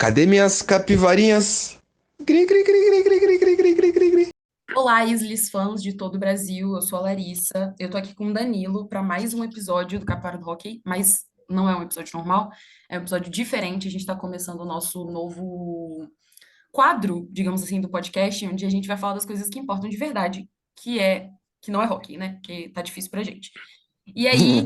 Cadê minhas capivarinhas? Gri, gri, gri, gri, gri, gri, gri, gri, gri, gri, gri. Olá, Islis fãs de todo o Brasil, eu sou a Larissa, eu tô aqui com o Danilo para mais um episódio do Capivara do Hóquei, mas não é um episódio normal, é um episódio diferente, a gente está começando o nosso novo quadro, digamos assim, do podcast, onde a gente vai falar das coisas que importam de verdade, que não é hóquei, né, que tá difícil pra gente. E aí,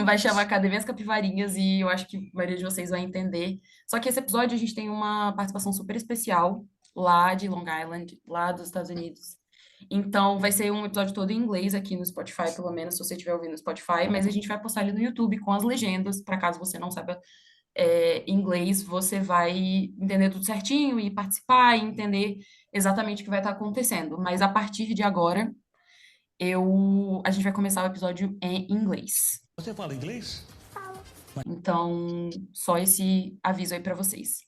vai chamar Cadê minhas capivarinhas e eu acho que a maioria de vocês vai entender. Só que esse episódio a gente tem uma participação super especial lá de Long Island, lá dos Estados Unidos. Então vai ser um episódio todo em inglês aqui no Spotify, pelo menos se você estiver ouvindo no Spotify, mas a gente vai postar ele no YouTube com as legendas, para caso você não saiba inglês, você vai entender tudo certinho e participar e entender exatamente o que vai estar acontecendo. Mas a partir de agora, a gente vai começar o episódio em inglês. Você fala inglês? Então, só esse aviso aí para vocês.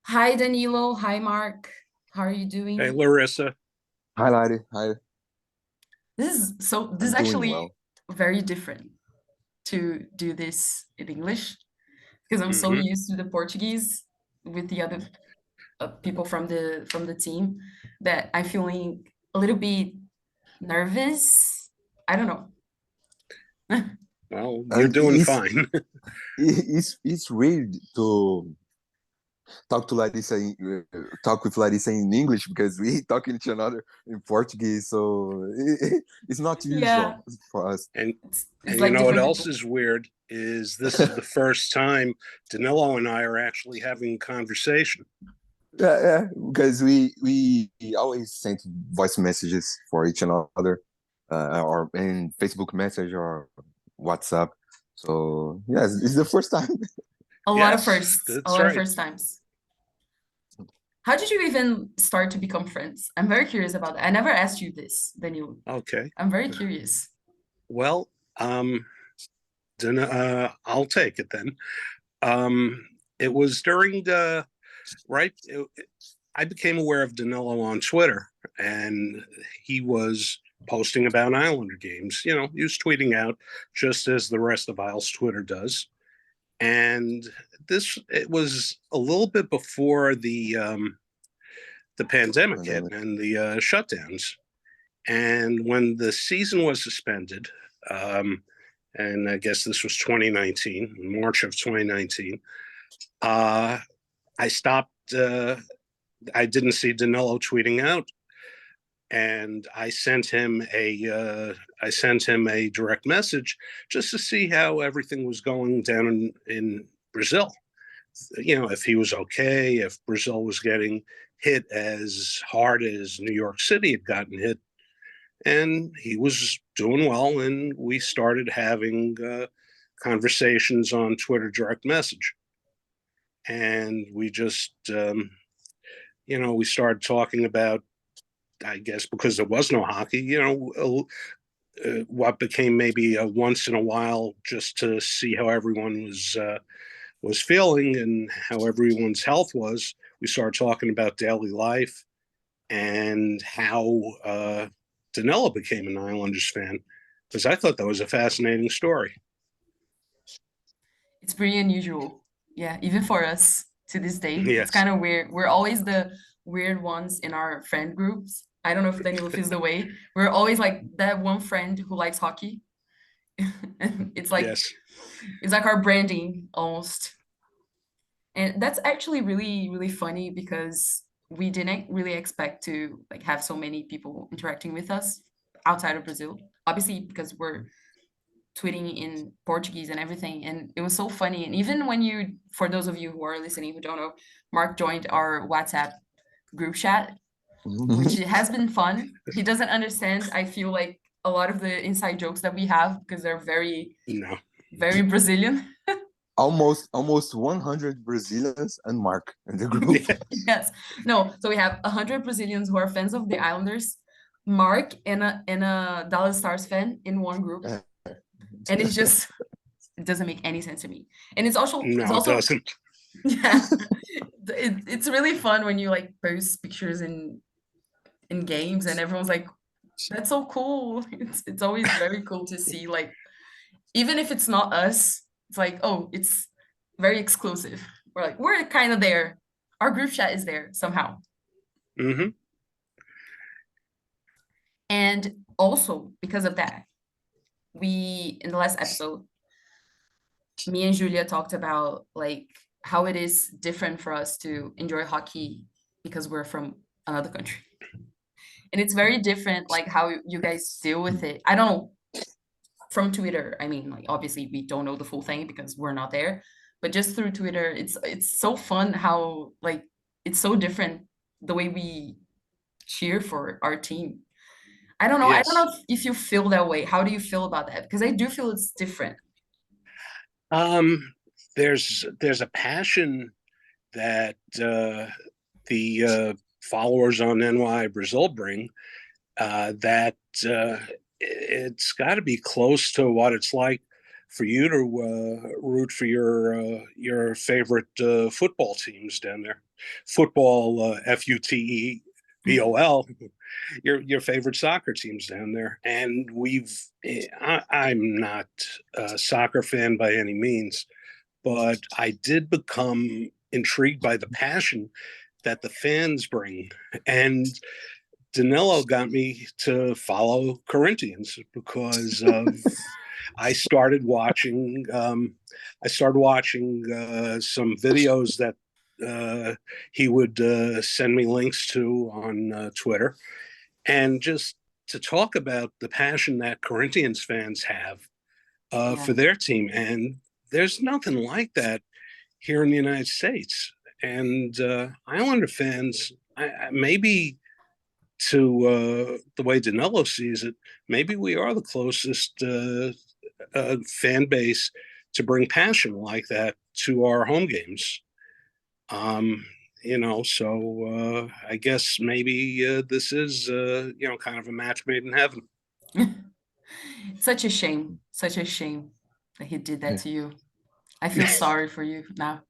Hi, Danilo. Hi, Mark. How are you doing? Hey, Larissa. Hi, Lari. Hi. This is I'm doing actually well. very different to do this in English because I'm so Mhm. used to the Portuguese with the other people from the team that I'm feeling a little bit nervous. I don't know. Well, you're doing fine. It's weird to talk with Larissa in English because we talk each other in Portuguese, so it's not Yeah, usual for us. And it's and you like know what different else people. is weird is this is the first time Danilo and I are actually having a conversation. Yeah, because we always send voice messages for each another, or in Facebook message or WhatsApp. So yes, it's the first time. A lot of Yes, firsts, a that's lot of right. first times. How did you even start to become friends? I'm very curious about that. I never asked you this, Daniel. Okay. I'm very curious. Well, then I'll take it then. It was during the I became aware of Danilo on Twitter, and he was posting about Islander games. You know, he was tweeting out just as the rest of Isles Twitter does. And it was a little bit before the pandemic hit and the shutdowns. And when the season was suspended, and I guess this was 2019, March of 2019, I stopped. I didn't see Danilo tweeting out, and I sent him a direct message just to see how everything was going down in Brazil. You know, if he was okay, if Brazil was getting hit as hard as New York City had gotten hit, and he was doing well, and we started having conversations on Twitter direct message, and we just we started talking about, I guess, because there was no hockey, what became maybe a once in a while, just to see how everyone was feeling and how everyone's health was. We started talking about daily life and how Danilo became an Islanders fan, because I thought that was a fascinating story. It's pretty unusual. Yeah, even for us to this day. It's Yes. kind of weird. We're always the weird ones in our friend groups. I don't know if Danilo feels the way. We're always like that one friend who likes hockey. And it's like Yes. it's like our branding almost. And that's actually really, really funny because we didn't really expect to like have so many people interacting with us outside of Brazil. Obviously, because we're tweeting in Portuguese and everything, and it was so funny. And even when for those of you who are listening who don't know, Mark joined our WhatsApp group chat, which has been fun. He doesn't understand, I feel like, a lot of the inside jokes that we have because they're very, No. very Brazilian. almost 100 Brazilians and Mark in the group. Yes. No, so we have 100 Brazilians who are fans of the Islanders, Mark and a Dallas Stars fan in one group. And it doesn't make any sense to me. And it's also No, it doesn't. yeah. It's really fun when you like post pictures in games and everyone's like, that's so cool. It's always very cool to see, like, even if it's not us, it's like, oh, it's very exclusive. we're kind of there. Our group chat is there somehow. Mm-hmm. And also because of that, in the last episode, me and Julia talked about like how it is different for us to enjoy hockey because we're from another country. And it's very different, like how you guys deal with it. I don't know, from Twitter, I mean, like obviously we don't know the full thing because we're not there, but just through Twitter, it's so fun how like it's so different the way we cheer for our team. I don't know. Yes. I don't know if you feel that way. How do you feel about that? Because I do feel it's different. There's a passion that the followers on NY Brazil bring that it's got to be close to what it's like for you to root for your favorite football teams down there. Football, FUTEBOL, your favorite soccer teams down there. And I'm not a soccer fan by any means, but I did become intrigued by the passion that the fans bring. And Danilo got me to follow Corinthians because of I started watching some videos that he would send me links to on Twitter, and just to talk about the passion that Corinthians fans have for their team. And there's nothing like that here in the United States. And Islander fans, maybe to the way Danilo sees it, maybe we are the closest fan base to bring passion like that to our home games. So I guess maybe this is, kind of a match made in heaven. Such a shame that he did that to you. I feel sorry for you now.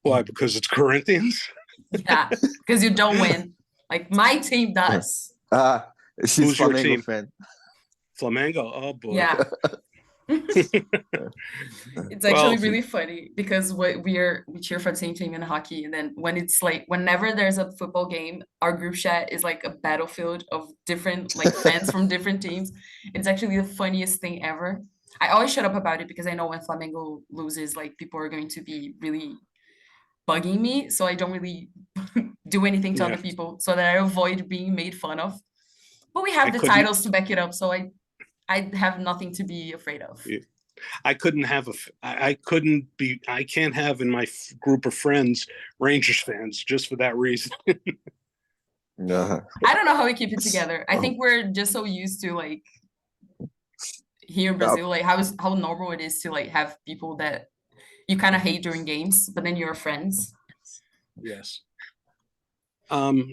Why? Because it's Corinthians? Yeah, because you don't win. Like my team does. She's Who's your Flamengo team? fan. Flamengo? Oh boy. Yeah. It's actually really funny because we cheer for the same team in hockey, and then when it's like whenever there's a football game, our group chat is like a battlefield of different like fans from different teams. It's actually the funniest thing ever. I always shut up about it because I know when Flamengo loses, like people are going to be really bugging me, so I don't really do anything to other people so that I avoid being made fun of. But we have the titles to back it up, so I have nothing to be afraid of. I can't have in my group of friends Rangers fans just for that reason. No. I don't know how we keep it together. I think we're just so used to like here in Brazil, like how normal it is to like have people that you kind of hate during games, but then you're friends. Yes. Go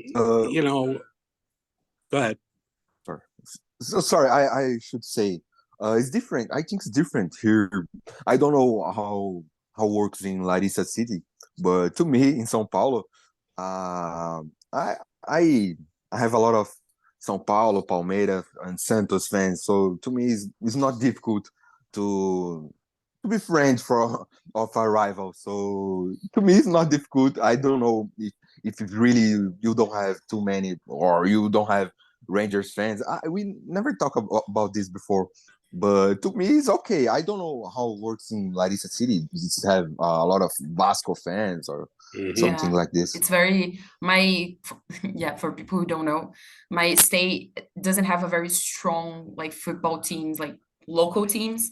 ahead. Sorry, I should say it's different. I think it's different here. I don't know how it works in Larissa City, but to me in São Paulo, I have a lot of São Paulo, Palmeiras, and Santos fans. So to me, it's not difficult to be friends of a rival. So to me, it's not difficult. I don't know if it's really you don't have too many or you don't have Rangers fans. We never talk about this before, but to me, it's okay. I don't know how it works in Larissa City. Does it have a lot of Vasco fans or something like this? It's very for people who don't know, my state doesn't have a very strong like football teams, like local teams.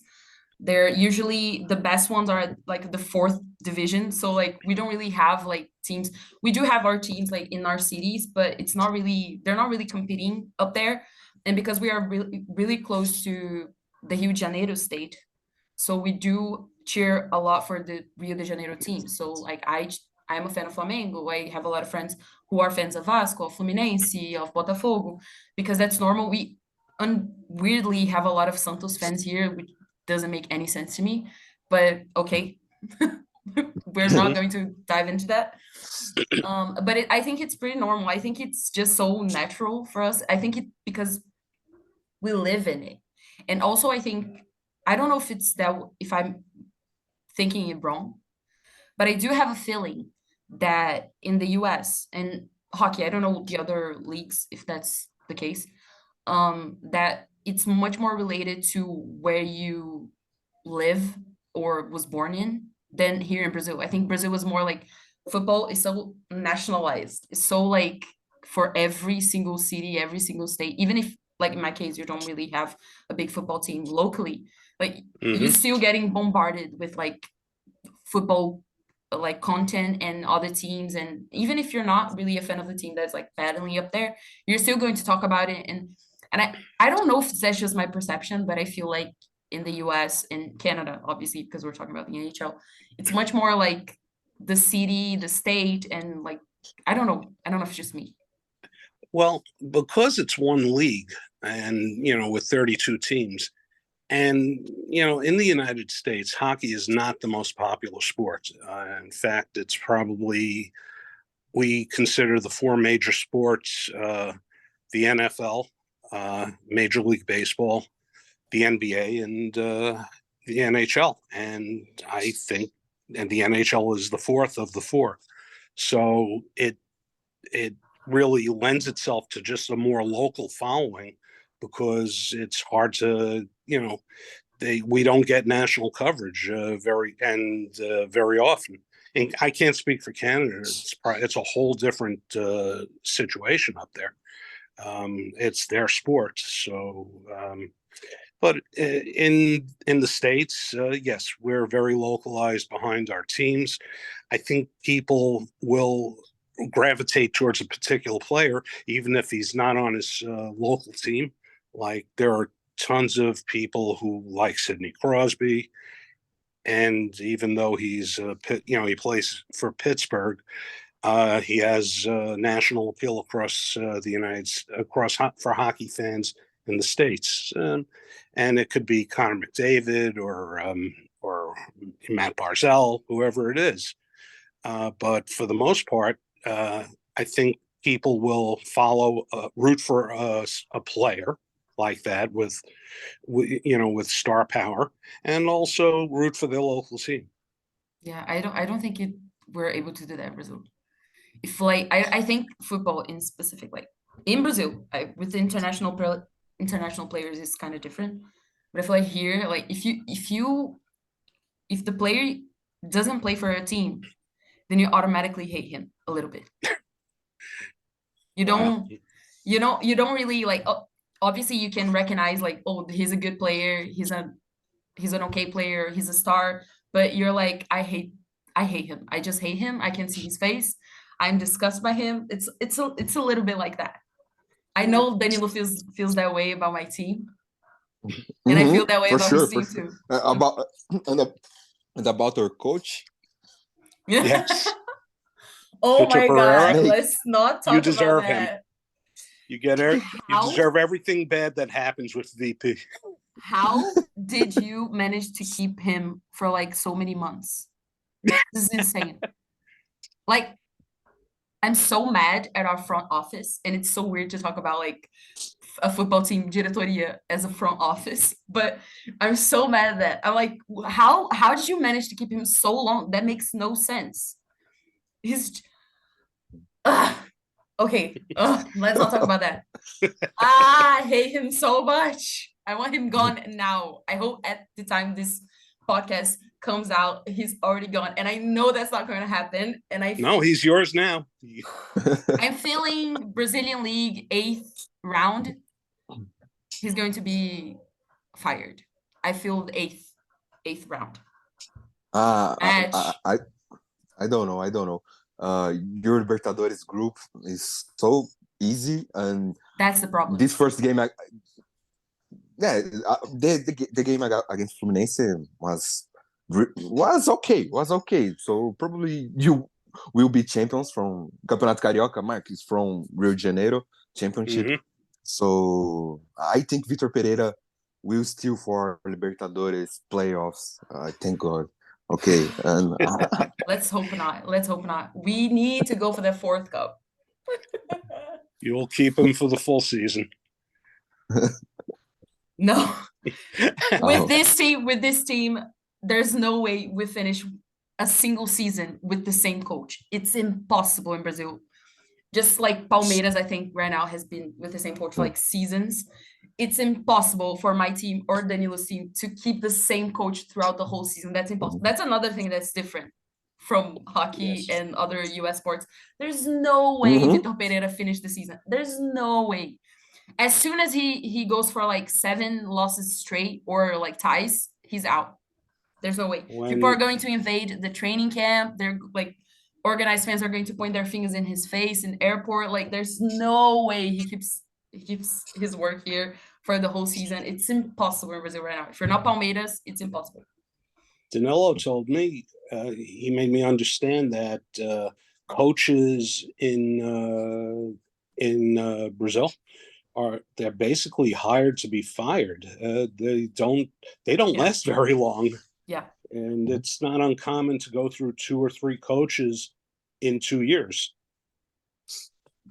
They're usually the best ones are like the 4th division. So like we don't really have like teams. We do have our teams like in our cities, but they're not really competing up there. And because we are really, really close to the Rio de Janeiro state, so we do cheer a lot for the Rio de Janeiro team. So like I'm a fan of Flamengo. I have a lot of friends who are fans of Vasco, of Fluminense, of Botafogo, because that's normal. We weirdly have a lot of Santos fans here, which doesn't make any sense to me, but okay. We're not going to dive into that. But I think it's pretty normal. I think it's just so natural for us. I think because we live in it. And also I think, I don't know if it's that, if I'm thinking it wrong, But I do have a feeling that in the US and hockey, I don't know the other leagues if that's the case, that it's much more related to where you live or was born in than here in Brazil. I think Brazil was more like football is so nationalized. It's so like for every single city, every single state, even if like in my case, you don't really have a big football team locally, like you're still getting bombarded with like football like content and other teams. And even if you're not really a fan of the team that's like battling up there, you're still going to talk about it. And I don't know if that's just my perception, but I feel like in the US and Canada, obviously, because we're talking about the NHL, it's much more like the city, the state, and like I don't know if it's just me. Well, because it's one league and, with 32 teams, and, in the United States, hockey is not the most popular sport. In fact, it's probably, we consider the four major sports, the NFL, Major League Baseball, the NBA, and the NHL. And I think, and the NHL is the fourth of the four. So it really lends itself to just a more local following because it's hard to, we don't get national coverage very often. And I can't speak for Canada. It's a whole different situation up there. It's their sport. So, but in the States, yes, we're very localized behind our teams. I think people will gravitate towards a particular player, even if he's not on his local team. Like there are tons of people who like Sidney Crosby, and even though he's he plays for Pittsburgh, he has national appeal across for hockey fans in the States, and it could be Connor McDavid or Matt Barzal, whoever it is. But for the most part, I think people will root for a player like that with star power, and also root for their local team. Yeah, I don't think we're able to do that in Brazil. If like I think football in specific, like in Brazil, with international players is kind of different. But I feel like here, like if the player doesn't play for a team, then you automatically hate him a little bit. You don't really like. Obviously, you can recognize like, oh, he's a good player. He's an okay player. He's a star. But you're like, I hate him. I just hate him. I can see his face. I'm disgusted by him. It's a little bit like that. I know Danilo feels that way about my team, and I feel that way about his team too. And about our coach. Yes. Oh my God! Let's not talk about that. Him. You get it. You deserve everything bad that happens with VP. How did you manage to keep him for like so many months? This is insane. Like, I'm so mad at our front office, and it's so weird to talk about like a football team diretoria as a front office, but I'm so mad at that. I'm like, how did you manage to keep him so long? That makes no sense. He's okay. Let's not talk about that. I hate him so much. I want him gone now. I hope at the time this podcast comes out, he's already gone. And I know that's not going to happen. And no, he's yours now. I'm feeling Brazilian League 8th round. He's going to be fired. I feel the eighth round. I don't know. Your Libertadores group is so easy, and that's the problem. This first game, the game against Fluminense was okay. So probably you will be champions from Campeonato Carioca. Mark is from Rio de Janeiro championship. Mm-hmm. So I think Vitor Pereira will steal for Libertadores playoffs. Thank God. Okay. And let's hope not. We need to go for the 4th cup. You'll keep him for the full season. No. With this team, there's no way we finish a single season with the same coach. It's impossible in Brazil. Just like Palmeiras, I think right now has been with the same coach for like seasons. It's impossible for my team or Danilo's team to keep the same coach throughout the whole season. That's impossible. That's another thing that's different from hockey and other US sports. There's no way Vitor Pereira finished the season. There's no way. As soon as he goes for like 7 losses straight or like ties, he's out. There's no way. People are going to invade the training camp. They're like, organized fans are going to point their fingers in his face in airport. Like, there's no way he keeps his work here for the whole season. It's impossible in Brazil right now. If you're not Palmeiras, it's impossible. Danilo told me, he made me understand that coaches in Brazil they're basically hired to be fired. They don't last very long. Yeah. And it's not uncommon to go through 2 or 3 coaches in 2 years.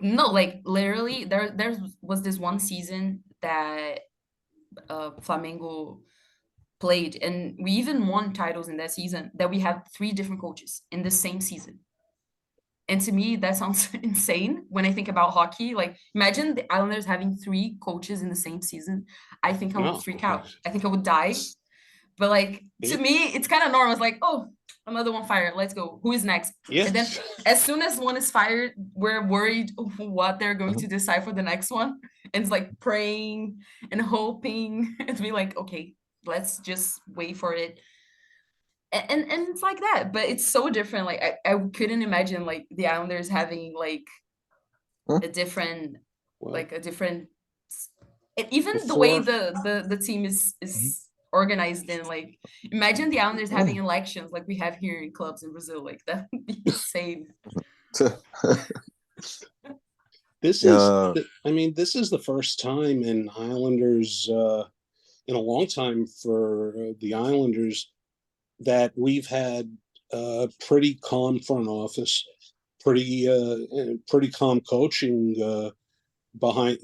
No, like literally there was this one season that Flamengo played, and we even won titles in that season, that we had 3 different coaches in the same season. And to me, that sounds insane when I think about hockey. Like, imagine the Islanders having 3 coaches in the same season. I think I would freak out. I think I would die. But like, to me, it's kind of normal. It's like, oh, another one fired. Let's go. Who is next? Yes. And then as soon as one is fired, we're worried what they're going to decide for the next one. And it's like praying and hoping and be like, okay, let's just wait for it. And it's like that. But it's so different. Like, I couldn't imagine like the Islanders having like a different, even the way the team is organized in, like, imagine the Islanders having elections like we have here in clubs in Brazil. Like, that would be insane. This is the first time in Islanders in a long time for the Islanders that we've had pretty calm front office, pretty calm coaching behind,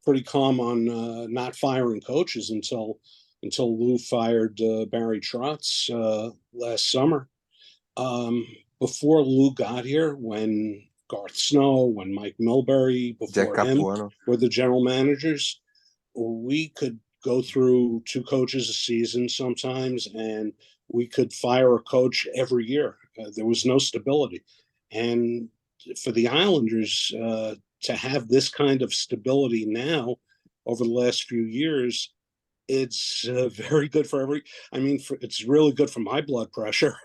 pretty calm on not firing coaches until Lou fired Barry Trotz last summer. Before Lou got here, when Garth Snow, when Mike Milbury, before him were the general managers, we could go through 2 coaches a season sometimes, and we could fire a coach every year. There was no stability. And for the Islanders to have this kind of stability now over the last few years, it's very good for it's really good for my blood pressure.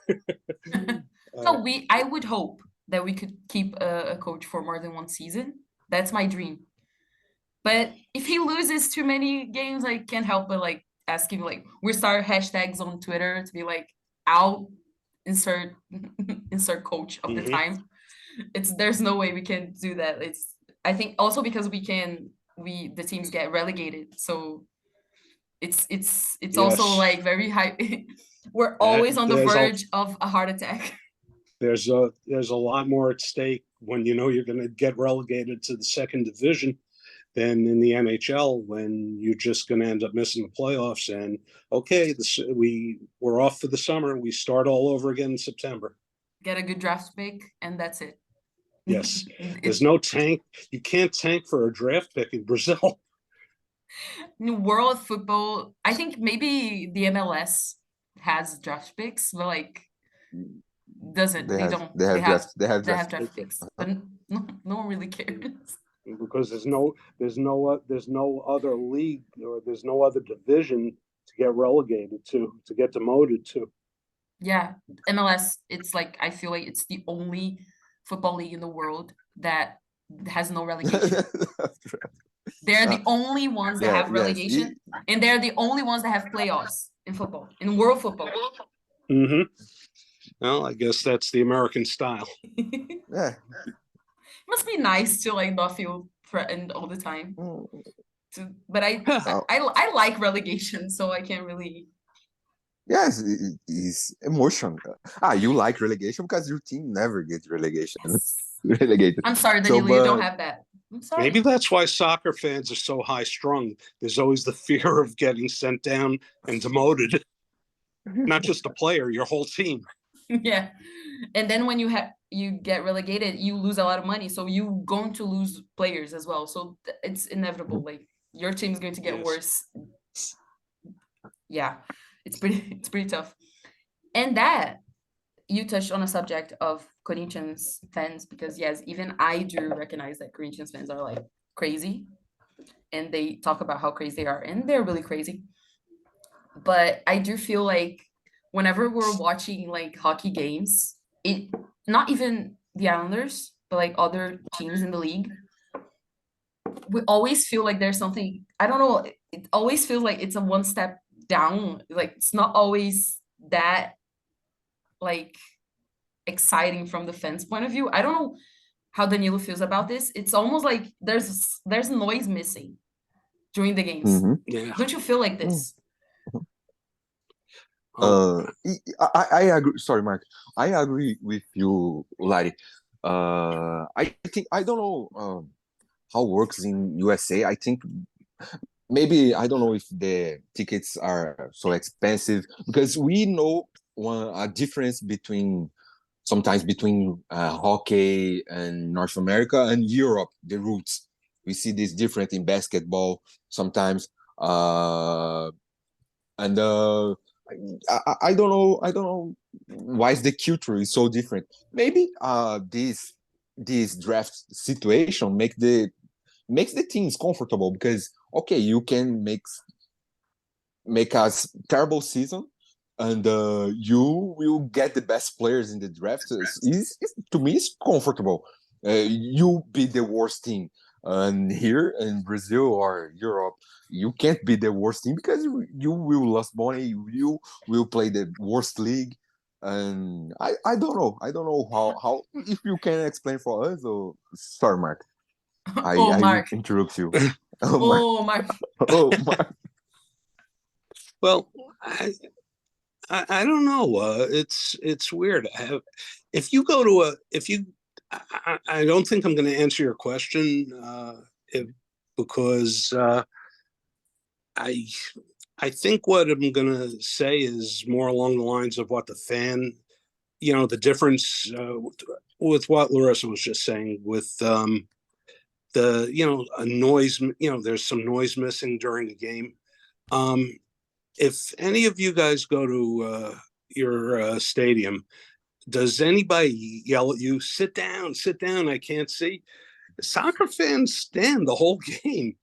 No, I would hope that we could keep a coach for more than 1 season. That's my dream. But if he loses too many games, I can't help but like ask him, like, we start hashtags on Twitter to be like, I'll insert coach of the time. There's no way we can do that. I think also because the teams get relegated. So it's also like very high. We're always on the verge of a heart attack. There's a lot more at stake when you're going to get relegated to the 2nd division than in the NHL, when you're just going to end up missing the playoffs. And okay, we're off for the summer. We start all over again in September. Get a good draft pick, and that's it. Yes, there's no tank. You can't tank for a draft pick in Brazil. In the world of football, I think maybe the MLS has draft picks, but like, doesn't. They have draft picks, but no one really cares. Because there's no other league, or there's no other division to get relegated to get demoted to. Yeah, MLS, it's like, I feel like it's the only football league in the world that has no relegation. They're the only ones that have relegation, and they're the only ones that have playoffs in football, in world football. Well, I guess that's the American style. Yeah. Must be nice to like not feel threatened all the time. But I like relegation, so I can't really. Yes, it's emotional. You like relegation because your team never gets relegated. I'm sorry, Danilo, you don't have that. I'm sorry. Maybe that's why soccer fans are so high strung. There's always the fear of getting sent down and demoted. Not just a player, your whole team. Yeah. And then when you get relegated, you lose a lot of money, so you going to lose players as well. So it's inevitable. Like your team's going to get Yes. worse. Yeah, it's pretty tough. And that you touched on a subject of Corinthians fans, because yes, even I do recognize that Corinthians fans are like crazy, and they talk about how crazy they are, and they're really crazy. But I do feel like whenever we're watching like hockey games, it not even the Islanders, but like other teams in the league, we always feel like there's something, I don't know, it always feels like it's a one step down. Like it's not always that like exciting from the fans' point of view. I don't know how Danilo feels about this. It's almost like there's noise missing during the games. Mm-hmm. Yeah. Don't you feel like this? I agree. Sorry, Mark. I agree with you, Larry. I think I don't know how it works in USA. I think maybe I don't know if the tickets are so expensive, because we know a difference between sometimes between hockey and North America and Europe. The roots, we see this different in basketball sometimes, and I don't know. I don't know why is the culture is so different. Maybe this draft situation makes the teams comfortable, because okay, you can make a terrible season, and you will get the best players in the draft. To me, it's comfortable. You be the worst team, and here in Brazil or Europe, you can't be the worst team, because you will lose money. You will play the worst league, and I don't know how if you can explain for us. Or sorry, Mark, Oh, I Mark. interrupt you. Oh, Mark. Oh, Mark. Oh, Mark. Well, I don't know. It's weird. If you go to I don't think I'm going to answer your question because I think what I'm going to say is more along the lines of what the fan, the difference with what Larissa was just saying with a noise. There's some noise missing during the game. If any of you guys go to your stadium, does anybody yell at you, sit down, I can't see? Soccer fans stand the whole game.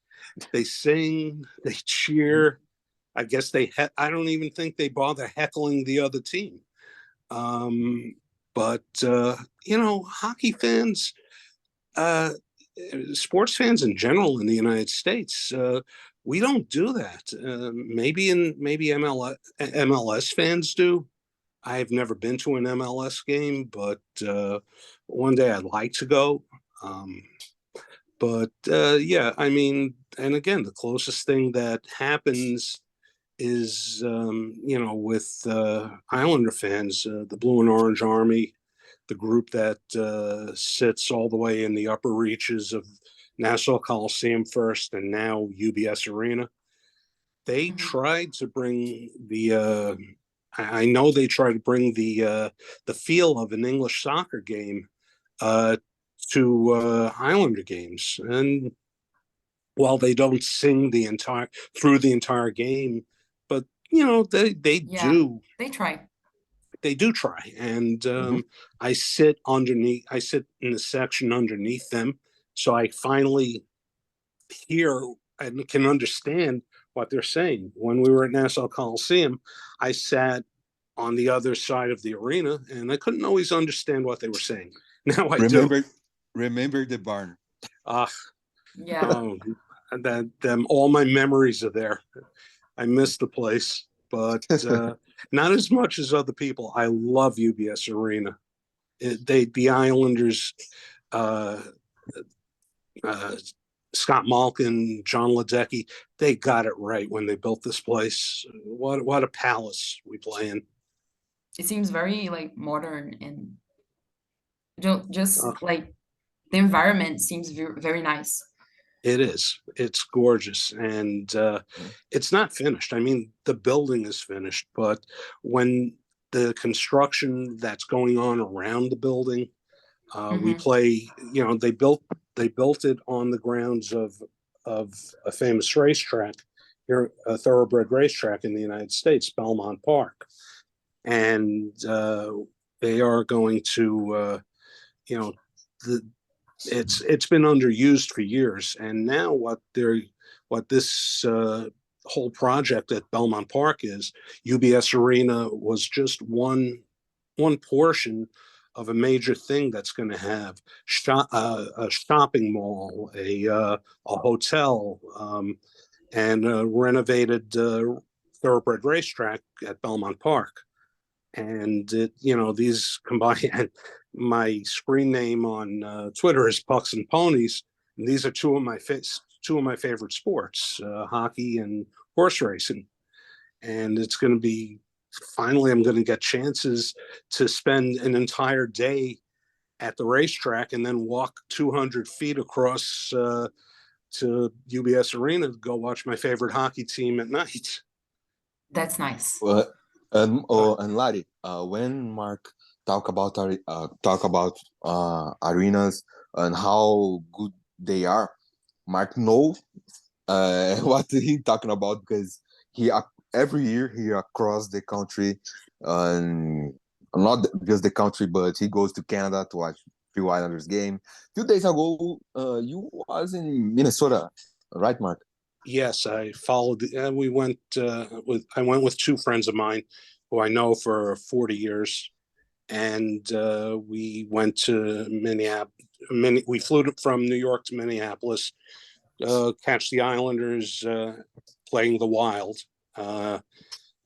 They sing, they cheer. I guess I don't even think they bother heckling the other team. But hockey fans, sports fans in general in the United States, we don't do that. Maybe MLS fans do. I've never been to an MLS game, but one day I'd like to go. Yeah, I mean, and again, the closest thing that happens is, with Islander fans, the Blue and Orange Army, the group that sits all the way in the upper reaches of Nassau Coliseum first and now UBS Arena. They tried to bring I know they tried to bring the feel of an English soccer game to Islander games, and while they don't sing through the entire game, but they do. They try, and I sit in the section underneath them, so I finally hear and can understand what they're saying. When we were at Nassau Coliseum, I sat on the other side of the arena, and I couldn't always understand what they were saying. Now I do. Remember the barn. Yeah. All my memories are there. I miss the place, but not as much as other people. I love UBS Arena. The Islanders, Scott Malkin, John Ledecky, they got it right when they built this place. What a palace we play in. It seems very like modern, and just like the environment seems very nice. It is. It's gorgeous, and it's not finished. I mean, the building is finished, but when the construction that's going on around the building. We Mhm. play, they built it on the grounds of a famous racetrack here, a thoroughbred racetrack in the United States, Belmont Park. And they are going to, it's been underused for years. And now what this whole project at Belmont Park is, UBS Arena was just one portion of a major thing that's going to have a shopping mall, a hotel, and a renovated thoroughbred racetrack at Belmont Park. And these combine. My screen name on Twitter is Pucks and Ponies, and these are two of my favorite sports, hockey and horse racing. And it's going to be, finally, I'm going to get chances to spend an entire day at the racetrack and then walk 200 feet across to UBS Arena to go watch my favorite hockey team at night. That's nice. And Larry, when Mark talk about arenas and how good they are, Mark know what he talking about, because every year he across the country, and not just the country, but he goes to Canada to watch few Islanders game. Few days ago, you was in Minnesota, right, Mark? Yes, I followed. We went I went with two friends of mine who I know for 40 years, and we went to Minneapolis. We flew from New York to Minneapolis, catch the Islanders playing the Wild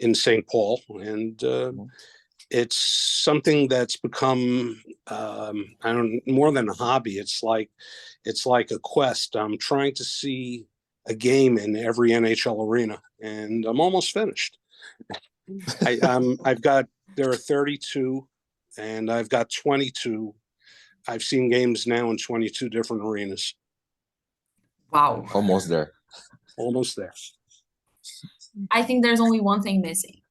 in St. Paul, and it's something that's become more than a hobby. It's like a quest. I'm trying to see a game in every NHL arena, and I'm almost finished. There are 32, and I've got 22. I've seen games now in 22 different arenas. Wow. Almost there. Almost there. I think there's only one thing missing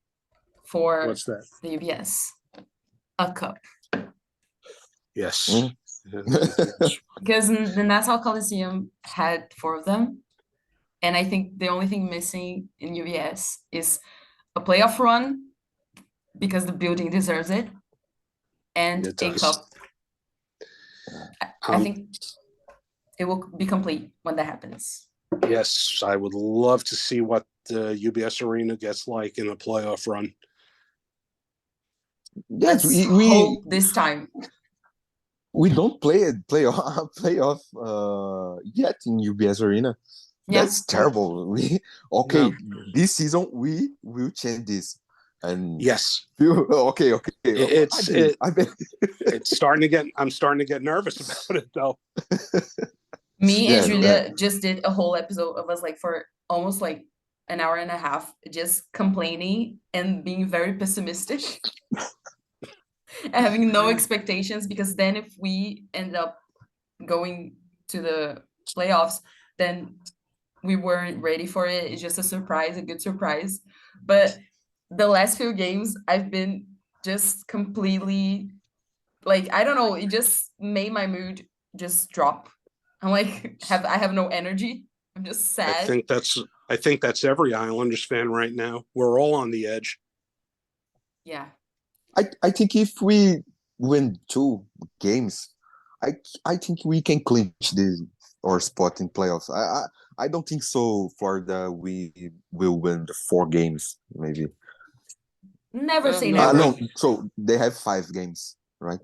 for What's that? the UBS. A cup. Yes. Because the Nassau Coliseum had 4 of them. And I think the only thing missing in UBS is a playoff run, because the building deserves it, and a cup. I think it will be complete when that happens. Yes, I would love to see what the UBS Arena gets like in a playoff run. Yes, Let's hope this time. We don't play playoff yet in UBS Arena. That's terrible. This season we will change this. And yes, okay. It's starting to get. I'm starting to get nervous about it, though. Me and Julia just did a whole episode of us, like, for almost like an hour and a half, just complaining and being very pessimistic and having no expectations, because then if we end up going to the playoffs, then we weren't ready for it. It's just a surprise, a good surprise. But the last few games, I've been just completely, like, I don't know, it just made my mood just drop. I'm like, I have no energy. I'm just sad. I think that's every Islanders fan right now. We're all on the edge. Yeah. I think if we win 2 games, I think we can clinch our spot in playoffs. I don't think so. Florida, we will win the 4 games, maybe. Never say never. No, so they have 5 games, right?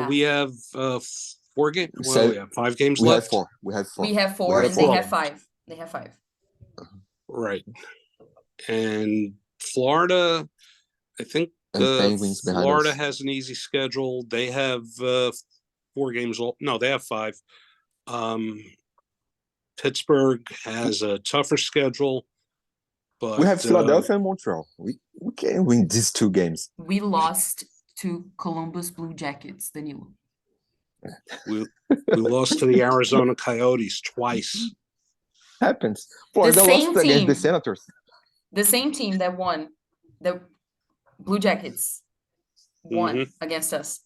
We have 4 games. Well, we have 5 games we left. We have 4. We have 4, and they have 5. They have 5. Right. And Florida, I think Florida has an easy schedule. They have 4 games. No, they have 5. Pittsburgh has a tougher schedule. But we have Philadelphia and Montreal. We can win these 2 games. We lost to Columbus Blue Jackets, Danilo. We lost to the Arizona Coyotes twice. Happens. Florida lost against the Senators. The same team that won. Blue Jackets won against us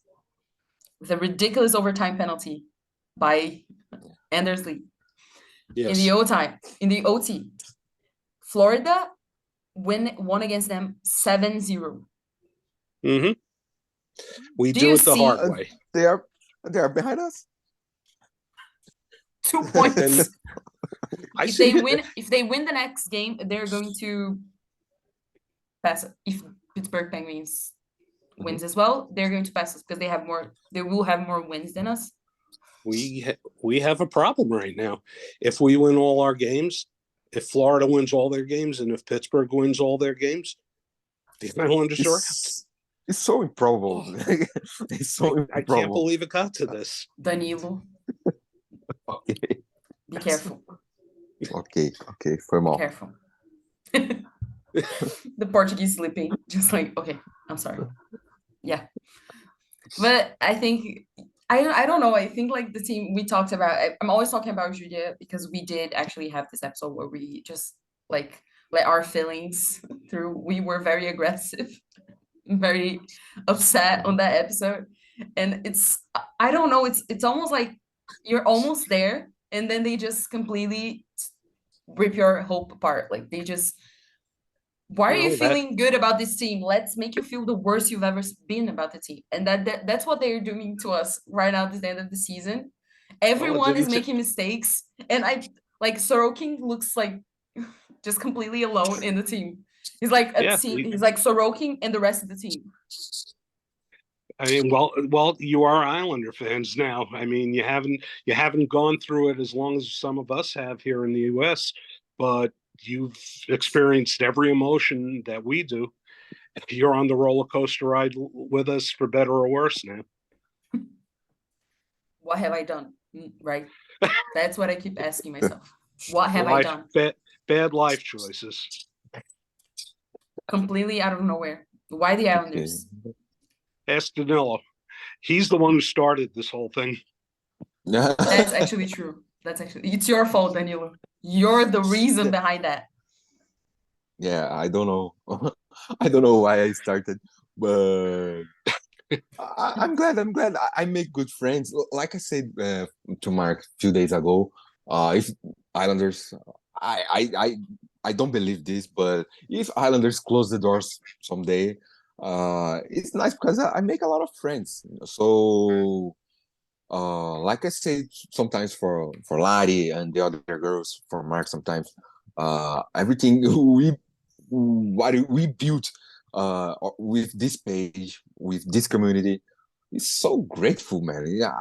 with a ridiculous overtime penalty by Anders Lee. Yes. In the OT, Florida won against them 7-0. We do it the hard way. They are behind us. 2 points. If they win the next game, they're going to pass. If Pittsburgh Penguins wins as well, they're going to pass us because they will have more wins than us. We have a problem right now. If we win all our games, if Florida wins all their games, and if Pittsburgh wins all their games, the Islanders are out. It's so improbable. It's so improbable. I can't believe it got to this. Danilo. Okay. Be careful. Okay, foi mal. Be careful. The Portuguese sleeping. Just like, okay, I'm sorry. Yeah. But I think, I don't know. I think like the team we talked about, I'm always talking about Julia because we did actually have this episode where we just like let our feelings through. We were very aggressive, very upset on that episode. And I don't know, it's almost like you're almost there and then they just completely rip your hope apart. Like they just, why are you feeling good about this team? Let's make you feel the worst you've ever been about the team. And that's what they're doing to us right now at the end of the season. Everyone is making mistakes. And Sorokin looks like just completely alone in the team. He's like he's like Sorokin and the rest of the team. I mean, well, you are Islander fans now. I mean, you haven't gone through it as long as some of us have here in the U.S., but you've experienced every emotion that we do. You're on the roller coaster ride with us, for better or worse now. What have I done? Right? That's what I keep asking myself. What have I done? Bad life choices. Completely out of nowhere. Why the Islanders? Ask Danilo. He's the one who started this whole thing. That's actually true. It's your fault, Danilo. You're the reason behind that. Yeah, I don't know. I don't know why I started, but I'm glad. I make good friends. Like I said to Mark a few days ago, if Islanders, I don't believe this, but if Islanders close the doors someday, it's nice because I make a lot of friends. So, like I say, sometimes for Lari and the other girls, for Mark, sometimes everything what we built with this page, with this community, is so grateful, man. Yeah,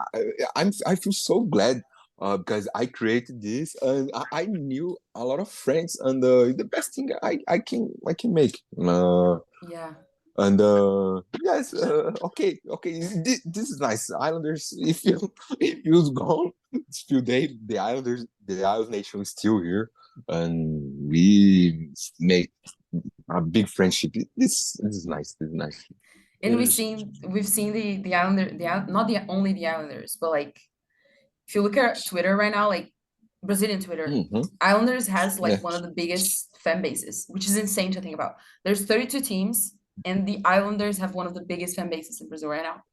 I feel so glad because I created this and I knew a lot of friends, and the best thing I can make. Yeah. And yes, okay. This is nice. Islanders, if you's gone, it's few days. The Isles Nation is still here, and we make a big friendship. This is nice. This is nice. And we've seen the Islander, not only the Islanders, but like if you look at Twitter right now, like Brazilian Twitter, Islanders has like one of the biggest fan bases, which is insane to think about. There's 32 teams. And the Islanders have one of the biggest fan bases in Brazil right now,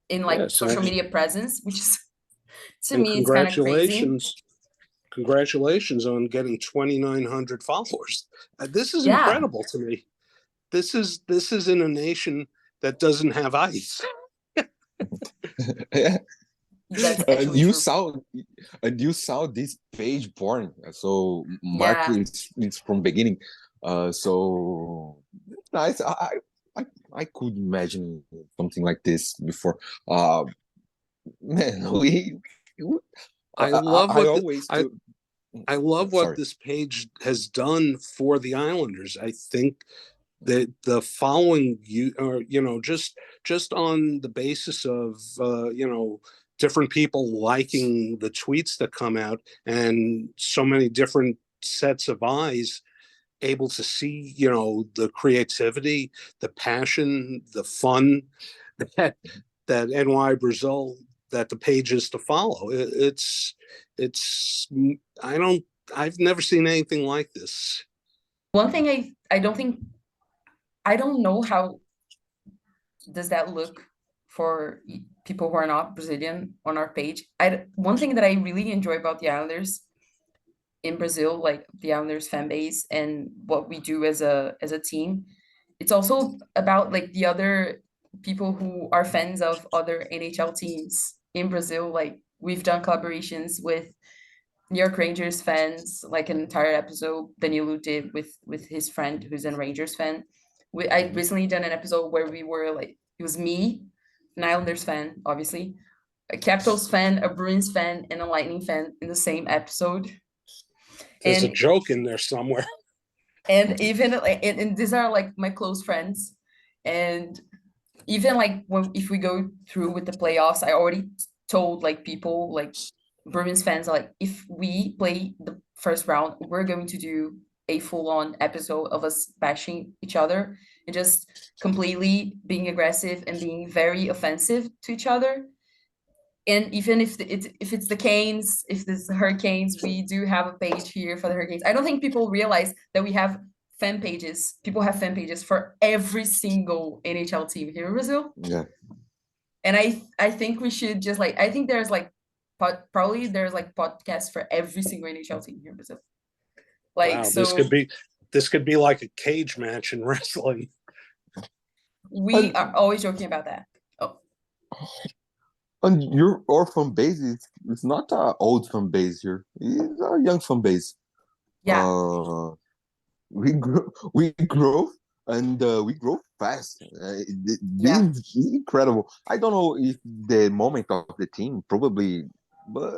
in like social media presence, which is to me it's kind of crazy. Congratulations on getting 2,900 followers. This is incredible to me. This is in a nation that doesn't have ice. Yeah. You saw this page born. So Mark is from beginning. So nice. I could imagine something like this before. Man, I love what this page has done for the Islanders. I think that the following just on the basis of different people liking the tweets that come out, and so many different sets of eyes able to see, the creativity, the passion, the fun that NY Brazil, that the page is to follow. I've never seen anything like this. One thing I don't think I don't know how does that look for people who are not Brazilian on our page. One thing that I really enjoy about the Islanders in Brazil, like the Islanders fan base and what we do as a team, it's also about like the other people who are fans of other NHL teams in Brazil. Like we've done collaborations with New York Rangers fans, like an entire episode Danilo did with his friend who's a Rangers fan. I recently done an episode where we were like, it was me, an Islanders fan, obviously, a Capitals fan, a Bruins fan, and a Lightning fan in the same episode. There's a joke in there somewhere. And even and these are like my close friends, and even like if we go through with the playoffs, I already told like people like Bruins fans like if we play the first round, we're going to do a full-on episode of us bashing each other and just completely being aggressive and being very offensive to each other. And even if it's the Canes, if it's the Hurricanes, we do have a page here for the Hurricanes. I don't think people realize that we have fan pages. People have fan pages for every single NHL team here in Brazil. Yeah. And I think we should just like, I think there's like probably there's like podcasts for every single NHL team here in Brazil. Like, wow, so this could be like a cage match in wrestling. We are always joking about that. Oh. And our fan base it's not an old fan base here. It's a young fan base. Yeah. We grow and we grow fast. This is incredible. I don't know if the moment of the team probably, but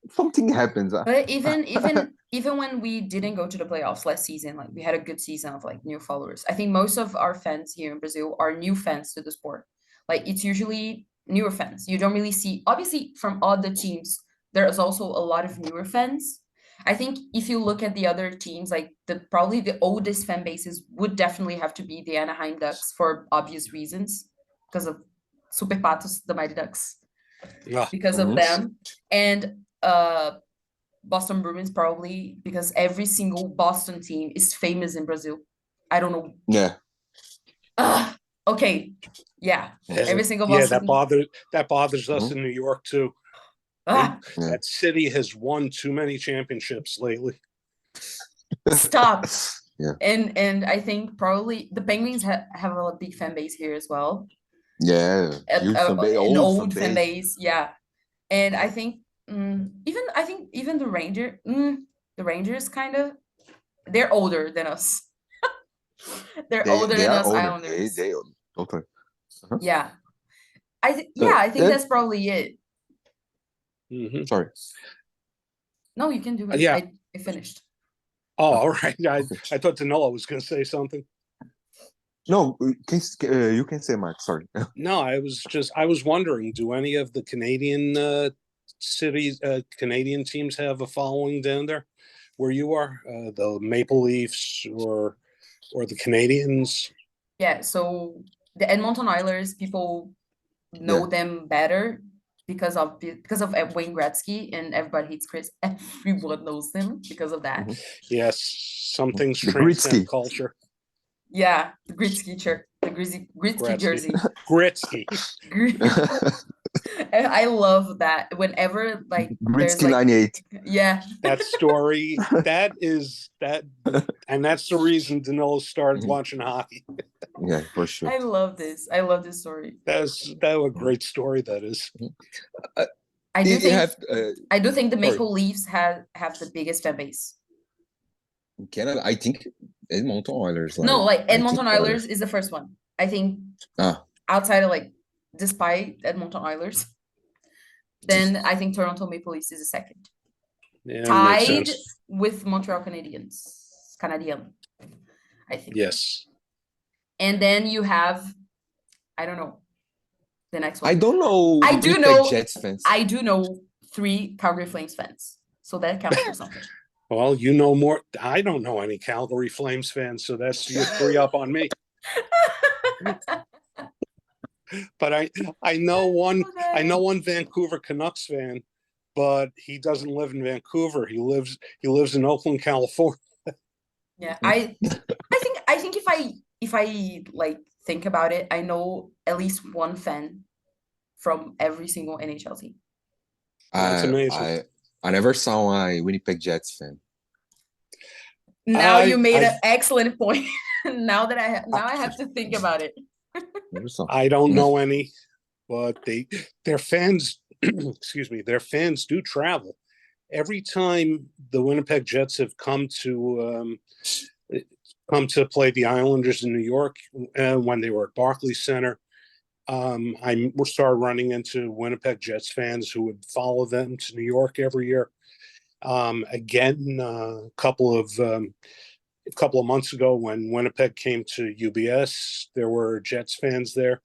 something happens. But even when we didn't go to the playoffs last season, like we had a good season of like new followers. I think most of our fans here in Brazil are new fans to the sport. Like it's usually newer fans. You don't really see, obviously from other teams, there's also a lot of newer fans. I think if you look at the other teams, like probably the oldest fan bases would definitely have to be the Anaheim Ducks for obvious reasons, because of Super Patos, the Mighty Ducks, because of them. And Boston Bruins probably because every single Boston team is famous in Brazil. I don't know. Yeah. Okay. Yeah. Every single Boston. That bothers us in New York too. That city has won too many championships lately. Stop. Yeah. And I think probably the Penguins have a big fan base here as well. Yeah. An old fan base. Yeah. And I think even the Rangers kind of, they're older than us. They're older than us Islanders. Okay. Yeah. I think that's probably it. Mm-hmm. Sorry. No, you can do it. Yeah. I finished. Oh, all right. I thought Danilo was going to say something. No, you can say, Mark. Sorry. No, I was wondering, do any of the Canadian Canadian teams have a following down there where you are? The Maple Leafs or the Canadians? Yeah, so the Edmonton Oilers, people know them better because of Wayne Gretzky, and everybody hates Chris. Everyone knows them because of that. Yes, some things transcend culture. Yeah, the Gretzky shirt, the Gretzky jersey. Gretzky. I love that. Whenever like Gretzky 98. Yeah. That story. And that's the reason Danilo started watching hockey. Yeah, for sure. I love this story. That was a great story. That is. I do think the Maple Leafs have the biggest fan base. In Canada, I think Edmonton Oilers. Edmonton Oilers is the first one. I think outside of despite Edmonton Oilers, then I think Toronto Maple Leafs is the second. Yeah, tied with Montreal Canadian, I think. Yes. And then you have, I don't know, the next one. I don't know. I do know Jets fans. I do know 3 Calgary Flames fans, so that counts for something. Well, you know more. I don't know any Calgary Flames fans, so that's you 3 up on me. But I know one. I know one Vancouver Canucks fan, but he doesn't live in Vancouver. He lives in Oakland, California. Yeah, I think if I like think about it, I know at least one fan from every single NHL team. That's I amazing. I never saw a Winnipeg Jets fan. Now you made I an excellent point. Now I have to think about it. Never saw. I don't know any, but their fans, excuse me, their fans do travel. Every time the Winnipeg Jets have come to play the Islanders in New York, when they were at Barclays Center, I started running into Winnipeg Jets fans who would follow them to New York every year. Again, a couple of months ago when Winnipeg came to UBS, there were Jets fans there.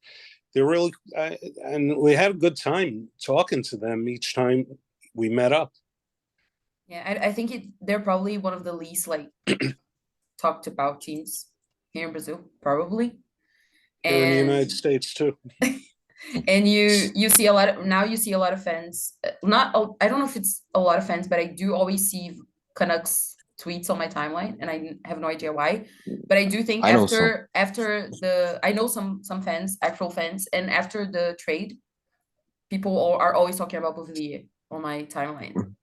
They're really, and we had a good time talking to them each time we met up. Yeah, I think they're probably one of the least like talked about teams here in Brazil, probably. Here in the And United States too. and you see a lot of now you see a lot of fans. I don't know if it's a lot of fans, but I do always see Canucks tweets on my timeline, and I have no idea why. But I do think I know some. after the I know some fans, actual fans, and after the trade, people are always talking about Bouvier on my timeline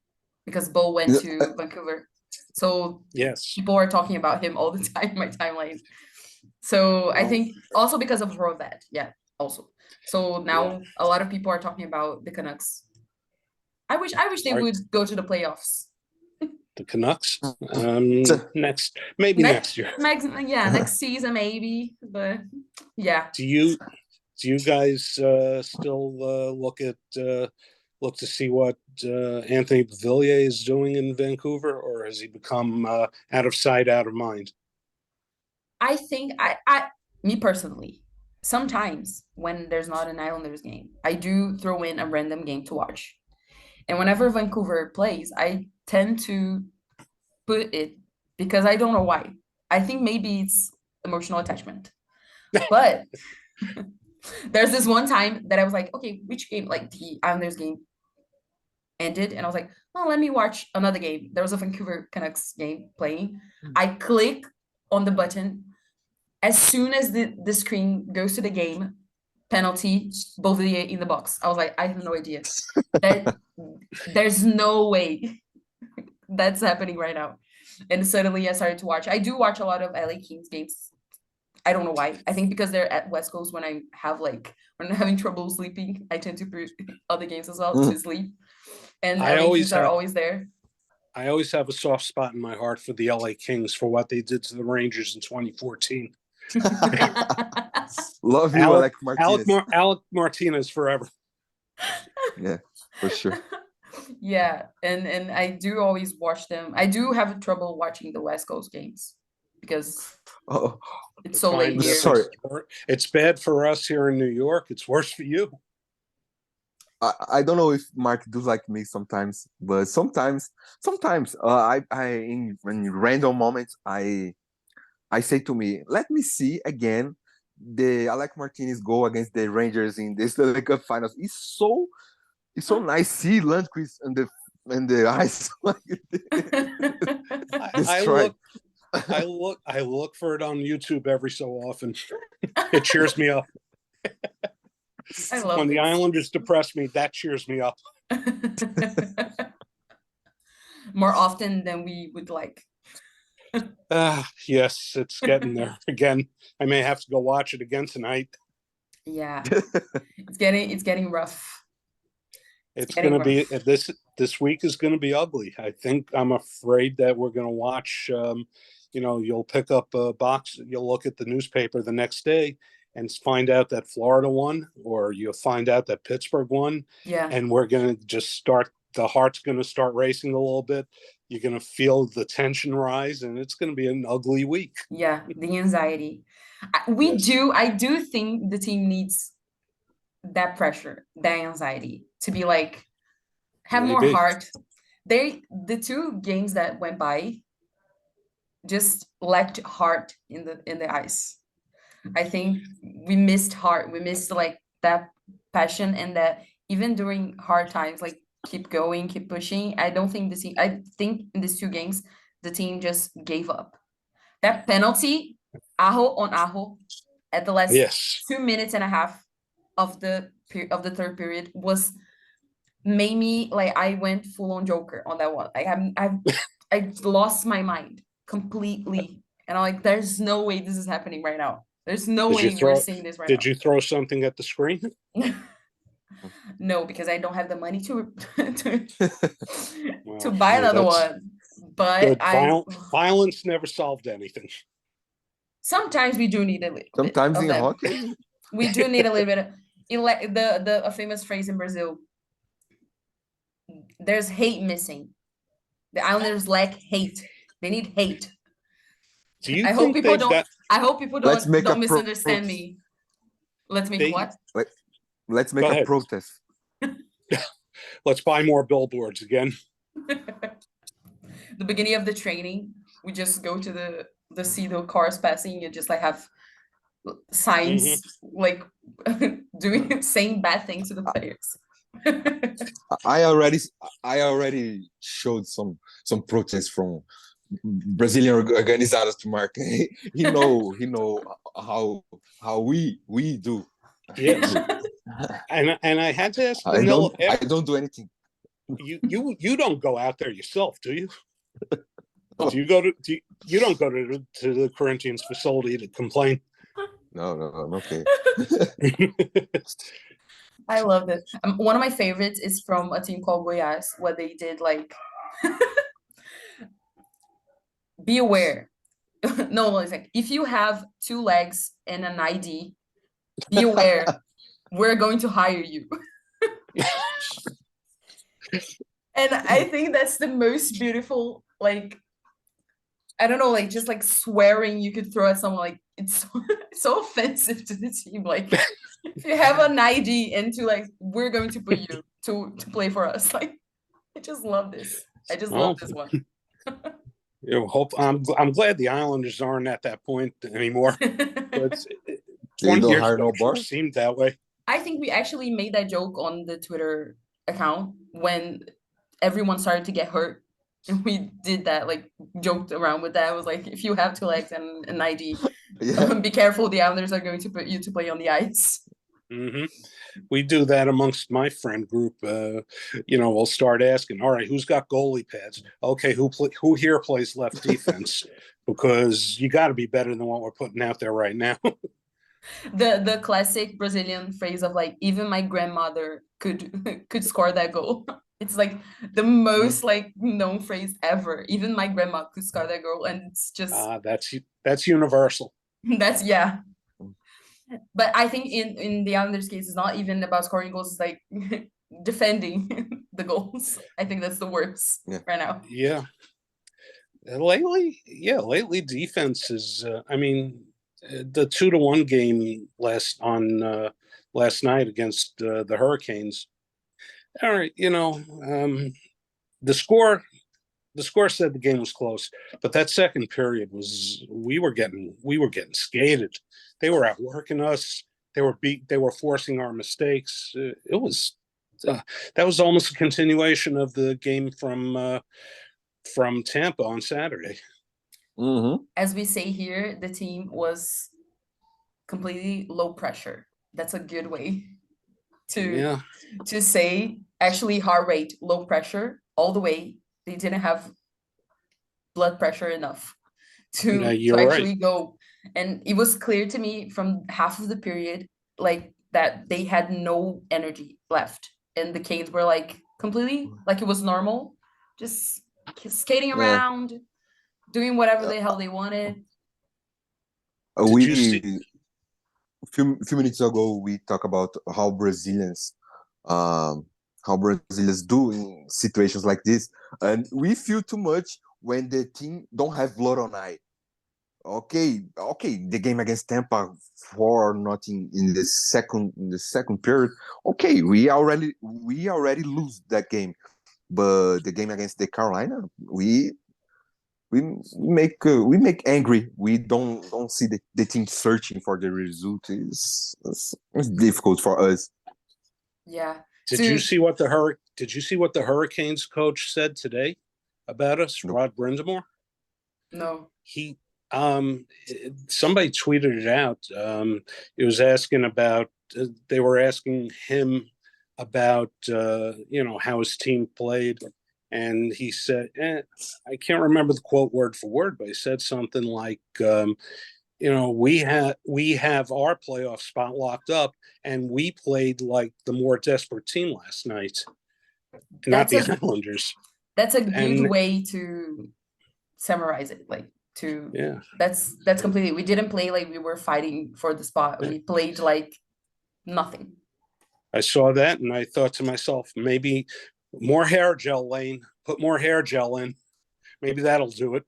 because Bo went to Vancouver. So Yes. people are talking about him all the time in my timeline. So I think also because of Horvat, yeah, also. So now a lot of people are talking about the Canucks. I wish they would go to the playoffs. The Canucks, next year. Next season maybe, but yeah. Do you guys still look to see what Anthony Beauvillier is doing in Vancouver, or has he become out of sight, out of mind? I think me personally, sometimes when there's not an Islanders game, I do throw in a random game to watch. And whenever Vancouver plays, I tend to put it because I don't know why. I think maybe it's emotional attachment. But there's this one time that I was like, okay, which game, like the Islanders game ended, and I was like, oh, let me watch another game. There was a Vancouver Canucks game playing. I click on the button. As soon as the screen goes to the game, penalty, Beauvillier in the box. I was like, I have no idea. There's no way that's happening right now. And suddenly I started to watch. I do watch a lot of LA Kings games. I don't know why. I think because they're at West Coast when I'm having trouble sleeping, I tend to put other games as well to sleep. And LA Kings are always there. I always have a soft spot in my heart for the LA Kings for what they did to the Rangers in 2014. Love you, Alec Martinez. Alec Martinez forever. Yeah, for sure. Yeah, and I do always watch them. I do have trouble watching the West Coast games because it's so late here. Sorry. It's bad for us here in New York. It's worse for you. I don't know if Mark does like me sometimes, but sometimes I in random moments I say to me, let me see again the Alec Martinez goal against the Rangers in the Stanley Cup Finals. It's so nice see Lundqvist and the ice. I look for it on YouTube every so often. It cheers me up. I love when the Islanders depress me, that cheers me up. More often than we would like. Yes, it's getting there again. I may have to go watch it again tonight. Yeah, it's getting rough. It's going to be this week is going to be ugly. I'm afraid that we're going to watch. You'll pick up a box. You'll look at the newspaper the next day and find out that Florida won, or you'll find out that Pittsburgh won. Yeah, and we're going to just start. The heart's going to start racing a little bit. You're going to feel the tension rise, and it's going to be an ugly week. Yeah, the anxiety. I do think the team needs that pressure, that anxiety to be like, have more heart. The two games that went by just lacked heart in the ice. I think we missed heart. We missed like that passion, and that even during hard times, like keep going, keep pushing. I think in these two games, the team just gave up. That penalty Ajo on Ajo at the last Yes. 2.5 minutes of the third period made me like I went full on Joker on that one. I lost my mind completely, and I'm like, there's no way this is happening right now. There's no way we're seeing this right now. Did you throw something at the screen? No, because I don't have the money to Well, buy another one. But violence never solved anything. Sometimes we do need a little Sometimes bit in of hockey, we do need a little bit of a famous phrase in Brazil. There's hate missing. The Islanders lack hate. They need hate. Do you I hope think people don't. I hope people Let's make don't a misunderstand me. Let's make what? let's make a protest. Let's buy more billboards again. The beginning of the training, we just go to the see the cars passing and just like have signs like saying bad things to the players. I already showed some protests from Brazilian organizers to Mark. he know how we do. Yes. and I had to ask I don't do anything. You don't go out there yourself, do you? Do you go to you don't go to the Corinthians facility to complain? No, okay. I love it. One of my favorites is from a team called Goiás, where they did like be aware. No, it's like if you have 2 legs and an ID, be aware. We're going to hire you. And I think that's the most beautiful, like, I don't know, like just like swearing you could throw at someone. Like it's so offensive to the team. Like if you have an ID and like we're going to put you to play for us. Like I just love this. I just love this one. I'm glad the Islanders aren't at that point anymore. But 20 years ago, it sure seemed that way. I think we actually made that joke on the Twitter account when everyone started to get hurt. And we did that, like joked around with that. It was like, if you have 2 legs and an ID, be careful. The Islanders are going to put you to play on the ice. We do that amongst my friend group. We'll start asking, all right, who's got goalie pads? Okay, who here plays left defense? Because you got to be better than what we're putting out there right now. The classic Brazilian phrase of like, even my grandmother could score that goal. It's like the most like known phrase ever. Even my grandma could score that goal, and it's just that's universal. Yeah. But I think in the Islanders' case, it's not even about scoring goals. It's like defending the goals. I think that's the worst right now. Yeah. Lately defense is. The 2-1 game last night against the Hurricanes. All right, the score said the game was close, but that second period we were getting skated. They were outworking us. They were forcing our mistakes. That was almost a continuation of the game from Tampa on Saturday. As we say here, the team was completely low pressure. That's a good way to say. Actually, heart rate, low pressure all the way. They didn't have blood pressure enough to actually go. And it was clear to me from half of the period, like that they had no energy left. And the Canes were like completely, like it was normal, just skating around, doing whatever the hell they wanted. A few minutes ago, we talked about how Brazilians do in situations like this, and we feel too much when the team don't have blood on eye. Okay, the game against Tampa 4-0 in the second period. Okay, we already lose that game, but the game against the Carolina, we make angry. We don't see the team searching for the result. It's difficult for us. Yeah. Did you see what the Hurricanes coach said today about us, Rod Brindamore? No. Somebody tweeted it out. It was asking about, they were asking him about, how his team played. And he said, I can't remember the quote word for word, but he said something like, we have our playoff spot locked up, and we played like the more desperate team last night, not the Islanders. That's a good way to summarize it. That's completely. We didn't play like we were fighting for the spot. We played like nothing. I saw that and I thought to myself, maybe more hair gel, Lane. Put more hair gel in. Maybe that'll do it.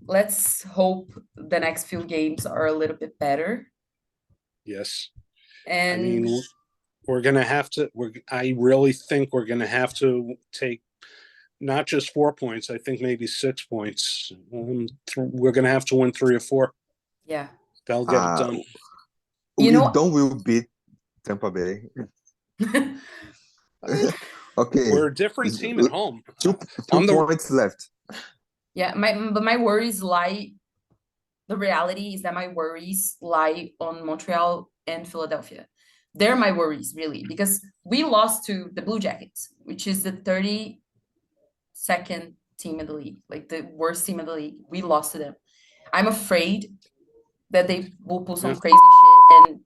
Let's hope the next few games are a little bit better. Yes. And I mean, we're going to have to, I really think we're going to have to take not just 4 points, I think maybe 6 points. We're going to have to win 3 or 4. Yeah. That'll get it done. We'll beat Tampa Bay. Okay. We're a different team at home. Two points left. Yeah, my worries lie, the reality is that my worries lie on Montreal and Philadelphia. They're my worries, really, because we lost to the Blue Jackets, which is the 32nd team in the league, like the worst team in the league. We lost to them. I'm afraid that they will pull some crazy shit and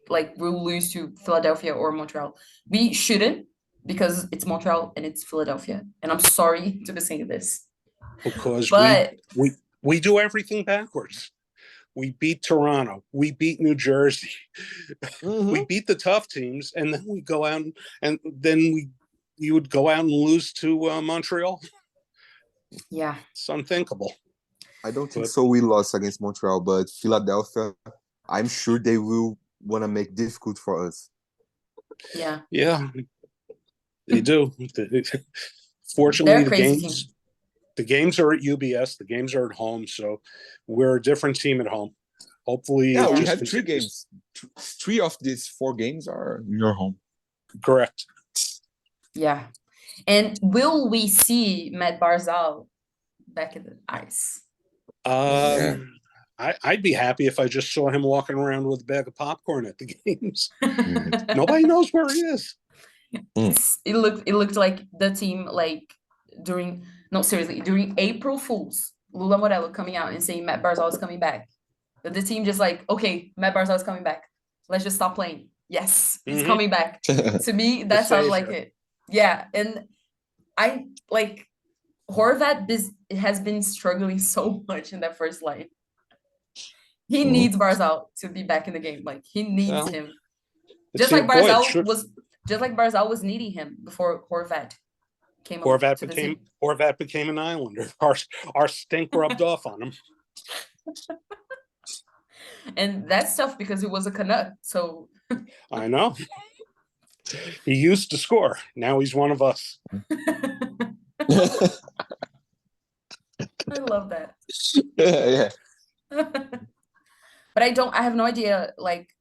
like we'll lose to Philadelphia or Montreal. We shouldn't, because it's Montreal and it's Philadelphia. And I'm sorry to be saying this. Because we do everything backwards. We beat Toronto. We beat New Jersey. We beat the tough teams, and then we go out and then you would go out and lose to Montreal. Yeah, it's unthinkable. I don't think so. We lost against Montreal, but Philadelphia, I'm sure they will want to make difficult for us. Yeah, they do. Fortunately, the games are at UBS. The games are at home, so we're a different team at home. Hopefully, we have 3 games. 3 of these 4 games are in your home. Correct. Yeah, and will we see Matt Barzal back in the ice? I'd be happy if I just saw him walking around with a bag of popcorn at the games. Nobody knows where he is. It looked like the team during April Fools, Lula Morello coming out and saying Matt Barzal is coming back. But the team just okay, Matt Barzal is coming back. Let's just stop playing. Yes, he's coming back. To me, that sounds like it. Yeah, and I Horvat has been struggling so much in that first line. He needs Barzal to be back in the game. He needs him. Just like Barzal was needing him before Horvat came. Horvat became an Islander. Our stink rubbed off on him. And that's tough because he was a Canuck. So I know. He used to score. Now he's one of us. I love that. Yeah. But I have no idea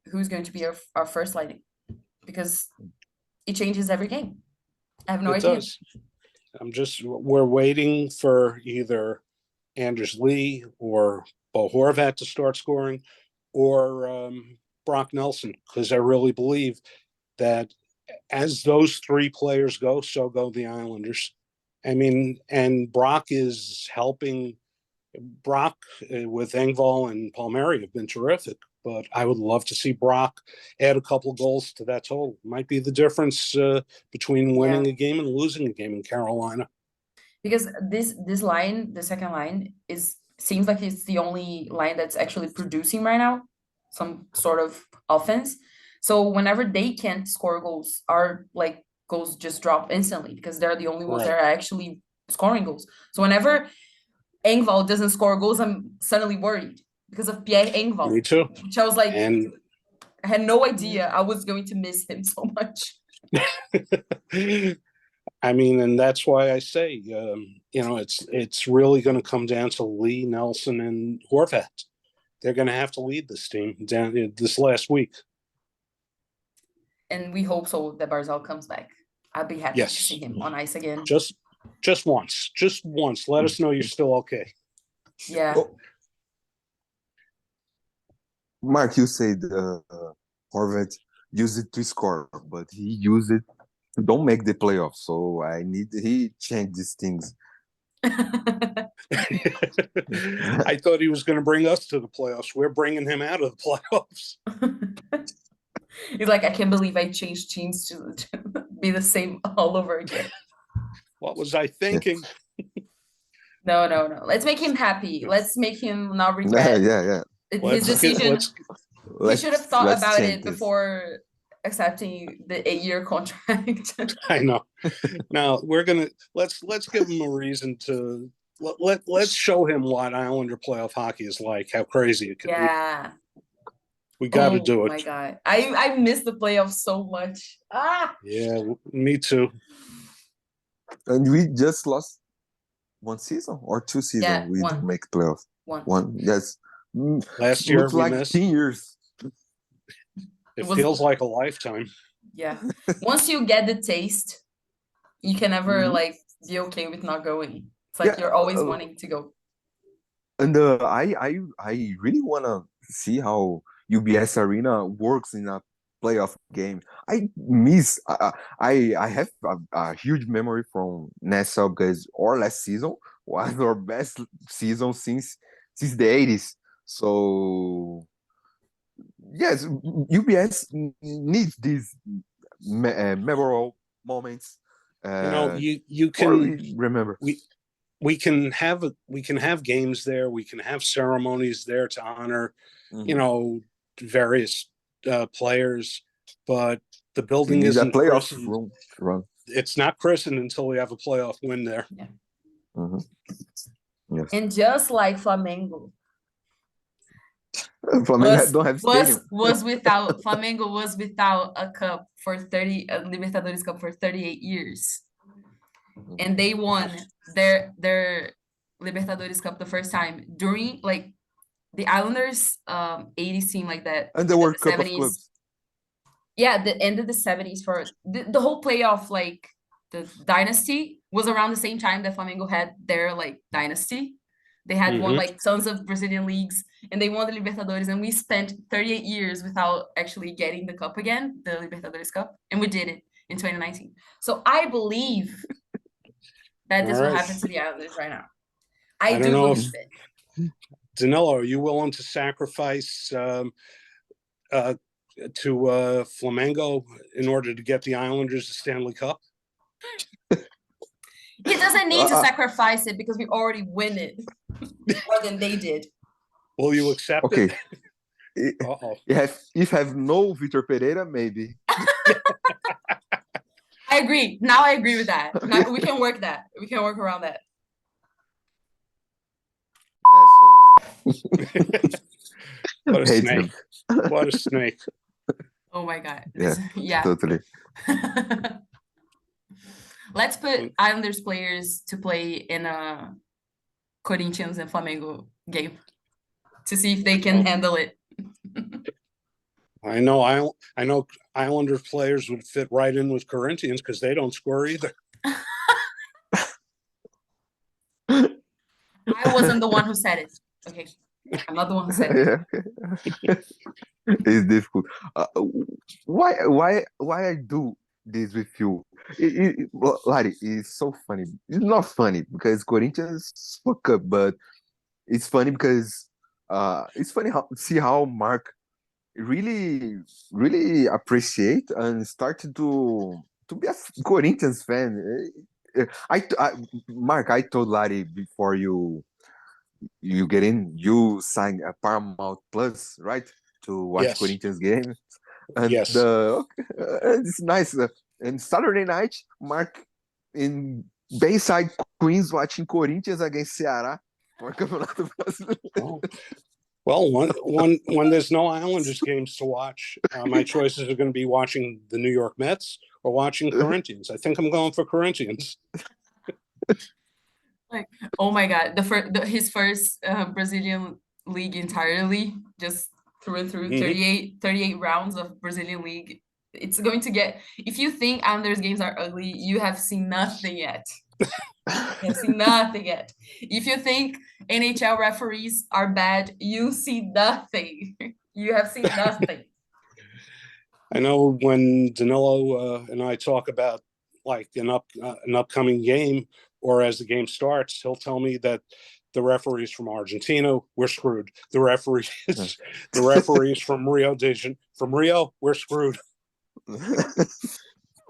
who's going to be our first line, because it changes every game. I have no idea. Does. We're waiting for either Anders Lee or Bo Horvat to start scoring, or Brock Nelson, because I really believe that as those 3 players go, so go the Islanders. I mean, and Brock is helping. Brock with Engvall and Palmieri have been terrific, but I would love to see Brock add a couple goals to that total. Might be the difference between winning a game and losing a game in Carolina. Because this line, the second line, seems like it's the only line that's actually producing right now, some sort of offense. So whenever they can't score goals, our goals just drop instantly, because they're the only ones that are actually scoring goals. So whenever Engvall doesn't score goals, I'm suddenly worried because of Pierre Engvall. Me too. Which I was and I had no idea I was going to miss him so much. I mean, and that's why I say, it's really going to come down to Lee, Nelson, and Horvat. They're going to have to lead this team down this last week. And we hope so that Barzal comes back. I'd be happy to see him on ice again. Just once. Just once. Let us know you're still okay. Yeah. Oh, Mark, you said Horvath used it to score, but he used it to don't make the playoffs. So he changed these things. I thought he was going to bring us to the playoffs. We're bringing him out of the playoffs. He's like, I can't believe I changed teams to be the same all over again. What was I thinking? No. Let's make him happy. Let's make him not regret Yeah. his decision. He should have thought about it this before accepting the 8-year contract. I know. Now let's give him a reason to let's show him what Islander playoff hockey is like, how crazy it can be. We got to do it. Oh my God. I miss the playoffs so much. Yeah, me too. And we just lost one season or 2 seasons. Yeah, we one. didn't make playoffs. One. Yes. Last year looks we like missed. 10 years. It feels like a lifetime. Yeah. Once you get the taste, you can never like be okay with not going. It's like you're always wanting to go. And I really wanna see how UBS Arena works in a playoff game. I have a huge memory from Nesse because our last season was our best season since the 80s. So yes, UBS needs these memorable moments. You can remember. We can have games there. We can have ceremonies there to honor, various players. But the building isn't playoff run. It's not christened until we have a playoff win there. Yeah. Yes. And just like Flamengo. Flamengo don't have stadium. Flamengo was without a cup for Libertadores Cup for 38 years. And they won their Libertadores Cup the first time during like the Islanders 80s team like that. And the World Cup 70s. Of clubs. Yeah, the end of the 70s for the whole playoff, like the dynasty was around the same time that Flamengo had their like dynasty. They had won like tons of Brazilian leagues and they won the Libertadores, and we spent 38 years without actually getting the cup again, the Libertadores Cup, and we did it in 2019. So I believe that this will happen to the Islanders right now. I do believe it. Danilo, are you willing to sacrifice to Flamengo in order to get the Islanders the Stanley Cup? He doesn't need to sacrifice it because we already win it more than they did. Will you accept it? If have no Vitor Pereira, maybe. I agree. Now I agree with that. Now we can work that. We can work around that. What a snake. What a snake. Oh my God. Yeah. Totally. Let's put Islanders players to play in a Corinthians and Flamengo game to see if they can handle it. I know Islanders players would fit right in with Corinthians because they don't score either. I wasn't the one who said it. Okay. I'm not the one who said it. It's difficult. Why I do this with you? Larry, it's so funny. It's not funny because Corinthians fuck up, but it's funny because it's funny see how Mark really appreciate and started to be a Corinthians fan. Mark, I told Larry before you get in, you signed a Paramount Plus, right, to watch Corinthians games. And it's nice. And Saturday night, Mark in Bayside, Queens, watching Corinthians against Ceará for Campeonato Brasileiro. Well, when there's no Islanders games to watch, my choices are going to be watching the New York Mets or watching Corinthians. I think I'm going for Corinthians. Like, oh my God, his first Brazilian league entirely, just through and through, 38 rounds of Brazilian league. It's going to get, if you think Islanders games are ugly, you have seen nothing yet. I've seen nothing yet. If you think NHL referees are bad, you see nothing. You have seen nothing. I know when Danilo and I talk about like an upcoming game, or as the game starts, he'll tell me that the referees from Argentina, we're screwed. The referees from Rio, we're screwed.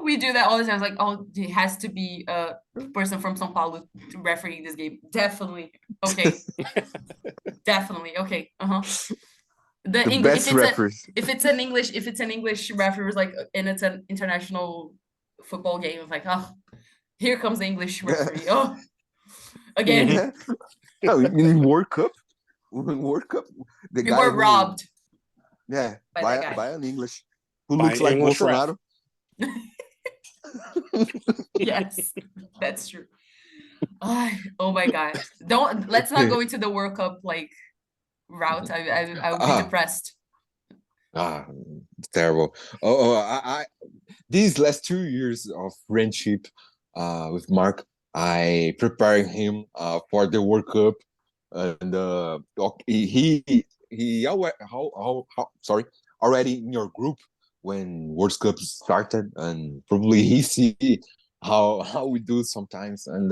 We do that all the time. It's like, oh, it has to be a person from São Paulo refereeing this game. Definitely. Okay. Definitely. Okay. The best referees. If it's an English referee, like, and it's an international football game, it's like, oh, here comes the English referee. Oh, again. No, in World Cup, the We guy were robbed. Yeah, by an English who By looks like English Bolsonaro. Yes, that's true. Oh my God! Let's not go into the World Cup like route. I would be depressed. It's terrible. I these last 2 years of friendship with Mark, I prepared him for the World Cup, and he already in your group when World Cup started, and probably he see how we do sometimes, and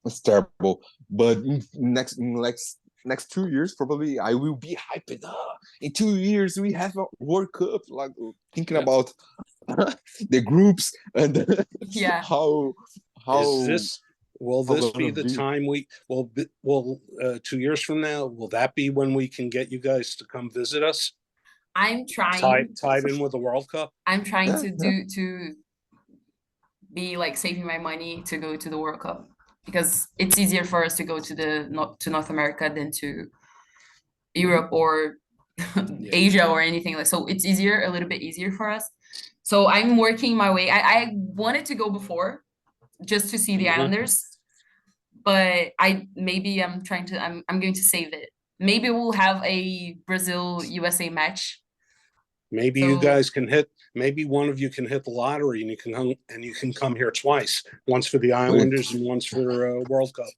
it's terrible. But next 2 years, probably I will be hyped. In 2 years, we have a World Cup. Like thinking about the groups and Yeah. how will this be the time we will 2 years from now? Will that be when we can get you guys to come visit us? I'm trying. Tied in with the World Cup. I'm trying to be like saving my money to go to the World Cup, because it's easier for us to go to North America than to Europe or Asia or anything like. So it's a little bit easier for us. So I'm working my way. I wanted to go before, just to see the Islanders, but I'm going to save it. Maybe we'll have a Brazil USA match. Maybe you guys can hit. Maybe one of you can hit the lottery, and you can come here twice. Once for the Islanders and once for World Cup.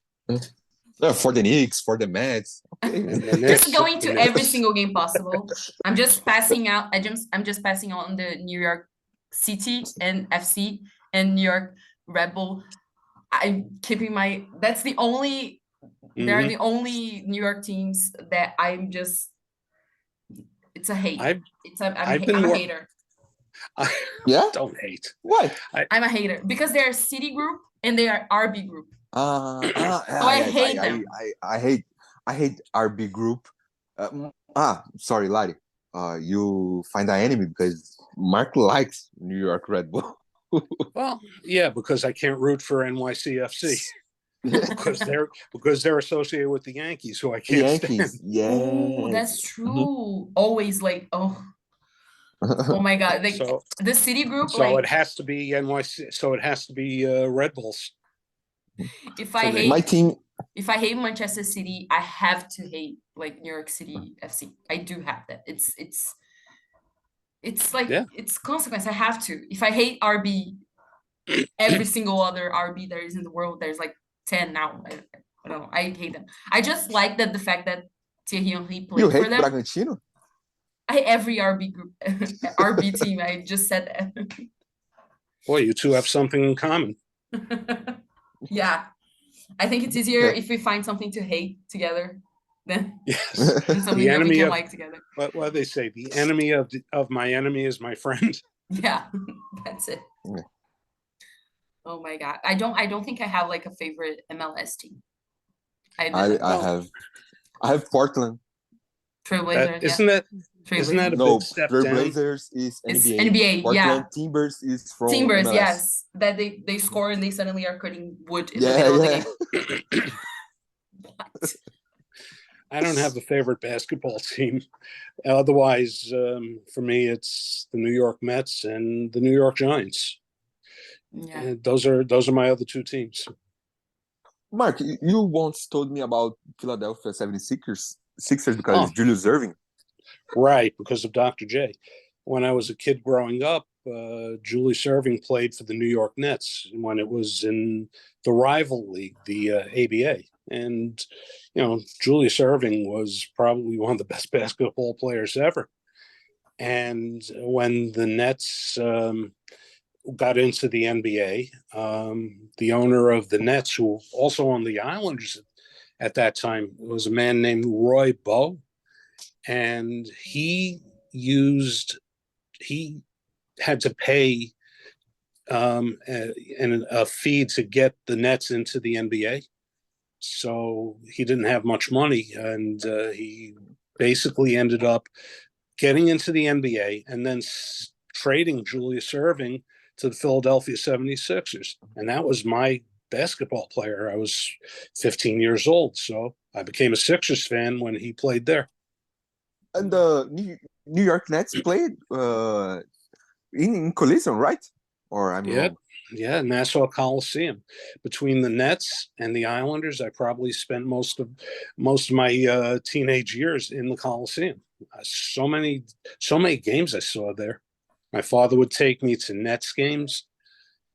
For the Knicks, for the Mets. Okay. Just going to every single game possible. I'm just passing out. I'm just passing on the New York City and FC and New York Red Bull. I'm keeping my. That's the only. They're the only New York teams that I'm just. It's a hate. I'm a hater. Yeah? Don't hate. Why? I'm a hater because they're City Group and they are RB Group. I hate them. I hate RB Group. Sorry, Lari. You find an enemy because Mark likes New York Red Bull. Well, yeah, because I can't root for NYCFC. because they're associated with the Yankees, who I can't stand. Yeah, oh, that's true. Always like, oh my God, like the City Group. So it has to be NYC. So it has to be Red Bulls. If I hate Manchester City, I have to hate like New York City FC. I do have that. It's like it's consequence. I have to. If I hate RB, every single other RB there is in the world, there's like 10 now. I don't know. I hate them. I just like that the fact that Thierry Henry played for them. You hate Bragantino? Every RB group, RB team. I just said that. Boy, you two have something in common. Yeah, I think it's easier if we find something to hate together than something that we can like together. What they say, the enemy of my enemy is my friend. Yeah, that's it. Yeah. Oh my God, I don't think I have like a favorite MLS team. I have Portland. Trailblazers, isn't that a big step down? Trailblazers is NBA. NBA, Portland Timbers is from Timbers, MLS. yes. That they score and they suddenly are cutting wood in the middle of the game. What? I don't have a favorite basketball team. Otherwise, for me, it's the New York Mets and the New York Giants. Yeah, and those are my other two teams. Mark, you once told me about Philadelphia 76ers because it's Julius Erving. Right, because of Dr. J. When I was a kid growing up, Julius Erving played for the New York Nets when it was in the rival league, the ABA. And, Julius Erving was probably one of the best basketball players ever. And when the Nets got into the NBA, the owner of the Nets, who also owned the Islanders at that time, was a man named Roy Bowe. And he had to pay a fee to get the Nets into the NBA. So he didn't have much money, and he basically ended up getting into the NBA and then trading Julius Erving to the Philadelphia 76ers. And that was my basketball player. I was 15 years old, so I became a Sixers fan when he played there. And the New York Nets played in Coliseum, right? Or I'm wrong? Yeah, Nassau Coliseum. Between the Nets and the Islanders, I probably spent most of my teenage years in the Coliseum. So many games I saw there. My father would take me to Nets games.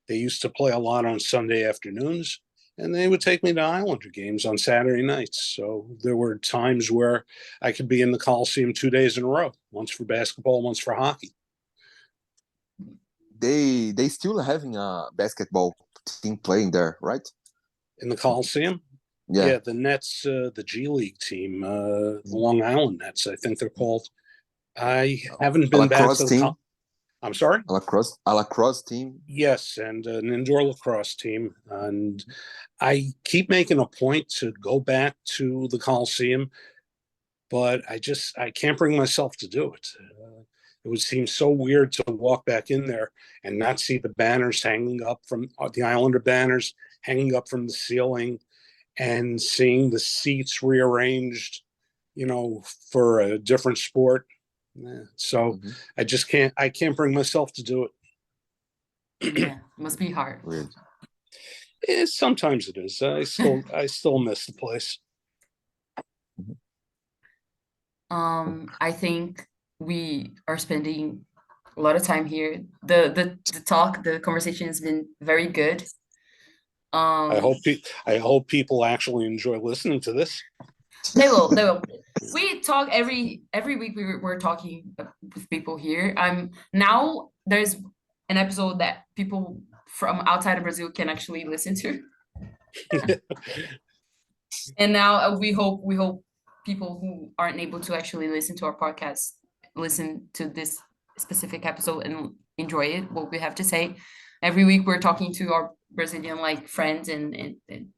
They used to play a lot on Sunday afternoons, and they would take me to Islander games on Saturday nights. So there were times where I could be in the Coliseum 2 days in a row, once for basketball, once for hockey. They still having a basketball team playing there, right? In the Coliseum? Yeah, the Nets, the G League team, the Long Island Nets, I think they're called. I haven't been back to the I'm sorry? A lacrosse team? Yes, and an indoor lacrosse team. And I keep making a point to go back to the Coliseum, but I can't bring myself to do it. It would seem so weird to walk back in there and not see the banners hanging up from the Islander banners hanging up from the ceiling, and seeing the seats rearranged, for a different sport. So I can't bring myself to do it. Yeah, must be hard. Weird. Sometimes it is. I still miss the place. I think we are spending a lot of time here. The conversation has been very good. I hope people actually enjoy listening to this. They will. We talk every week. We're talking with people here. Now there's an episode that people from outside of Brazil can actually listen to. And now we hope people who aren't able to actually listen to our podcast listen to this specific episode and enjoy it, what we have to say. Every week we're talking to our Brazilian friends, and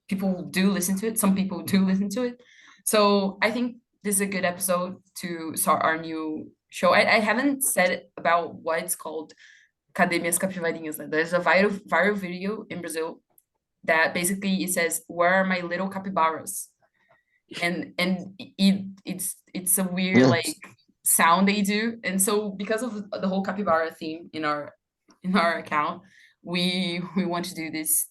people do listen to it. Some people do listen to it. So I think this is a good episode to start our new show. I haven't said about what it's called. Cadê, minhas capivarinhas? There's a viral video in Brazil that basically it says, "Where are my little capybaras?" And it's a weird sound they do. And so because of the whole capybara theme in our account, we want to do this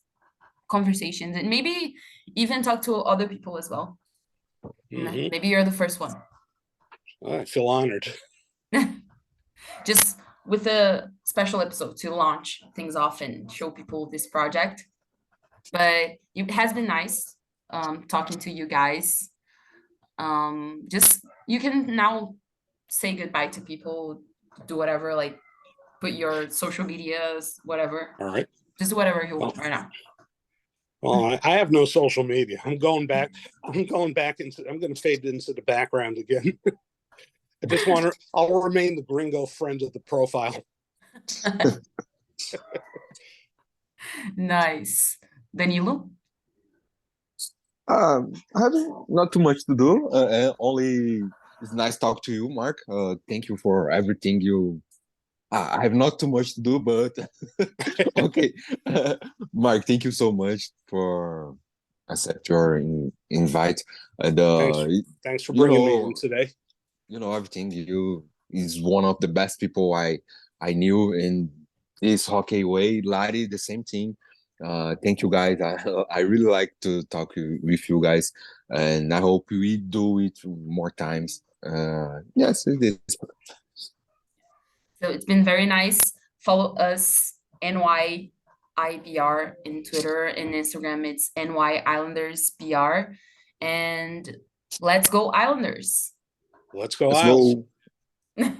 conversations and maybe even talk to other people as well. Maybe you're the first one. I feel honored. Just with a special episode to launch things off and show people this project. But it has been nice talking to you guys. Just you can now say goodbye to people, do whatever, put your social medias, whatever. All right. Just do whatever you want right now. Well, I have no social media. I'm going back into, I'm going to fade into the background again. I'll remain the gringo friend of the profile. Nice. Danilo? I have not too much to do. Only it's nice talk to you, Mark. Thank you for everything you. I have not too much to do, but okay. Mark, thank you so much for accept your invite. And thanks for bringing me in today. Everything. You is one of the best people I knew in this Hóquei way. Lari, the same thing. Thank you guys. I really like to talk with you guys, and I hope we do it more times. Yes, it is. So it's been very nice Follow us, NYIBR in Twitter and Instagram. It's NY Islanders BR. And let's go Islanders. Let's go Let's Isles. go.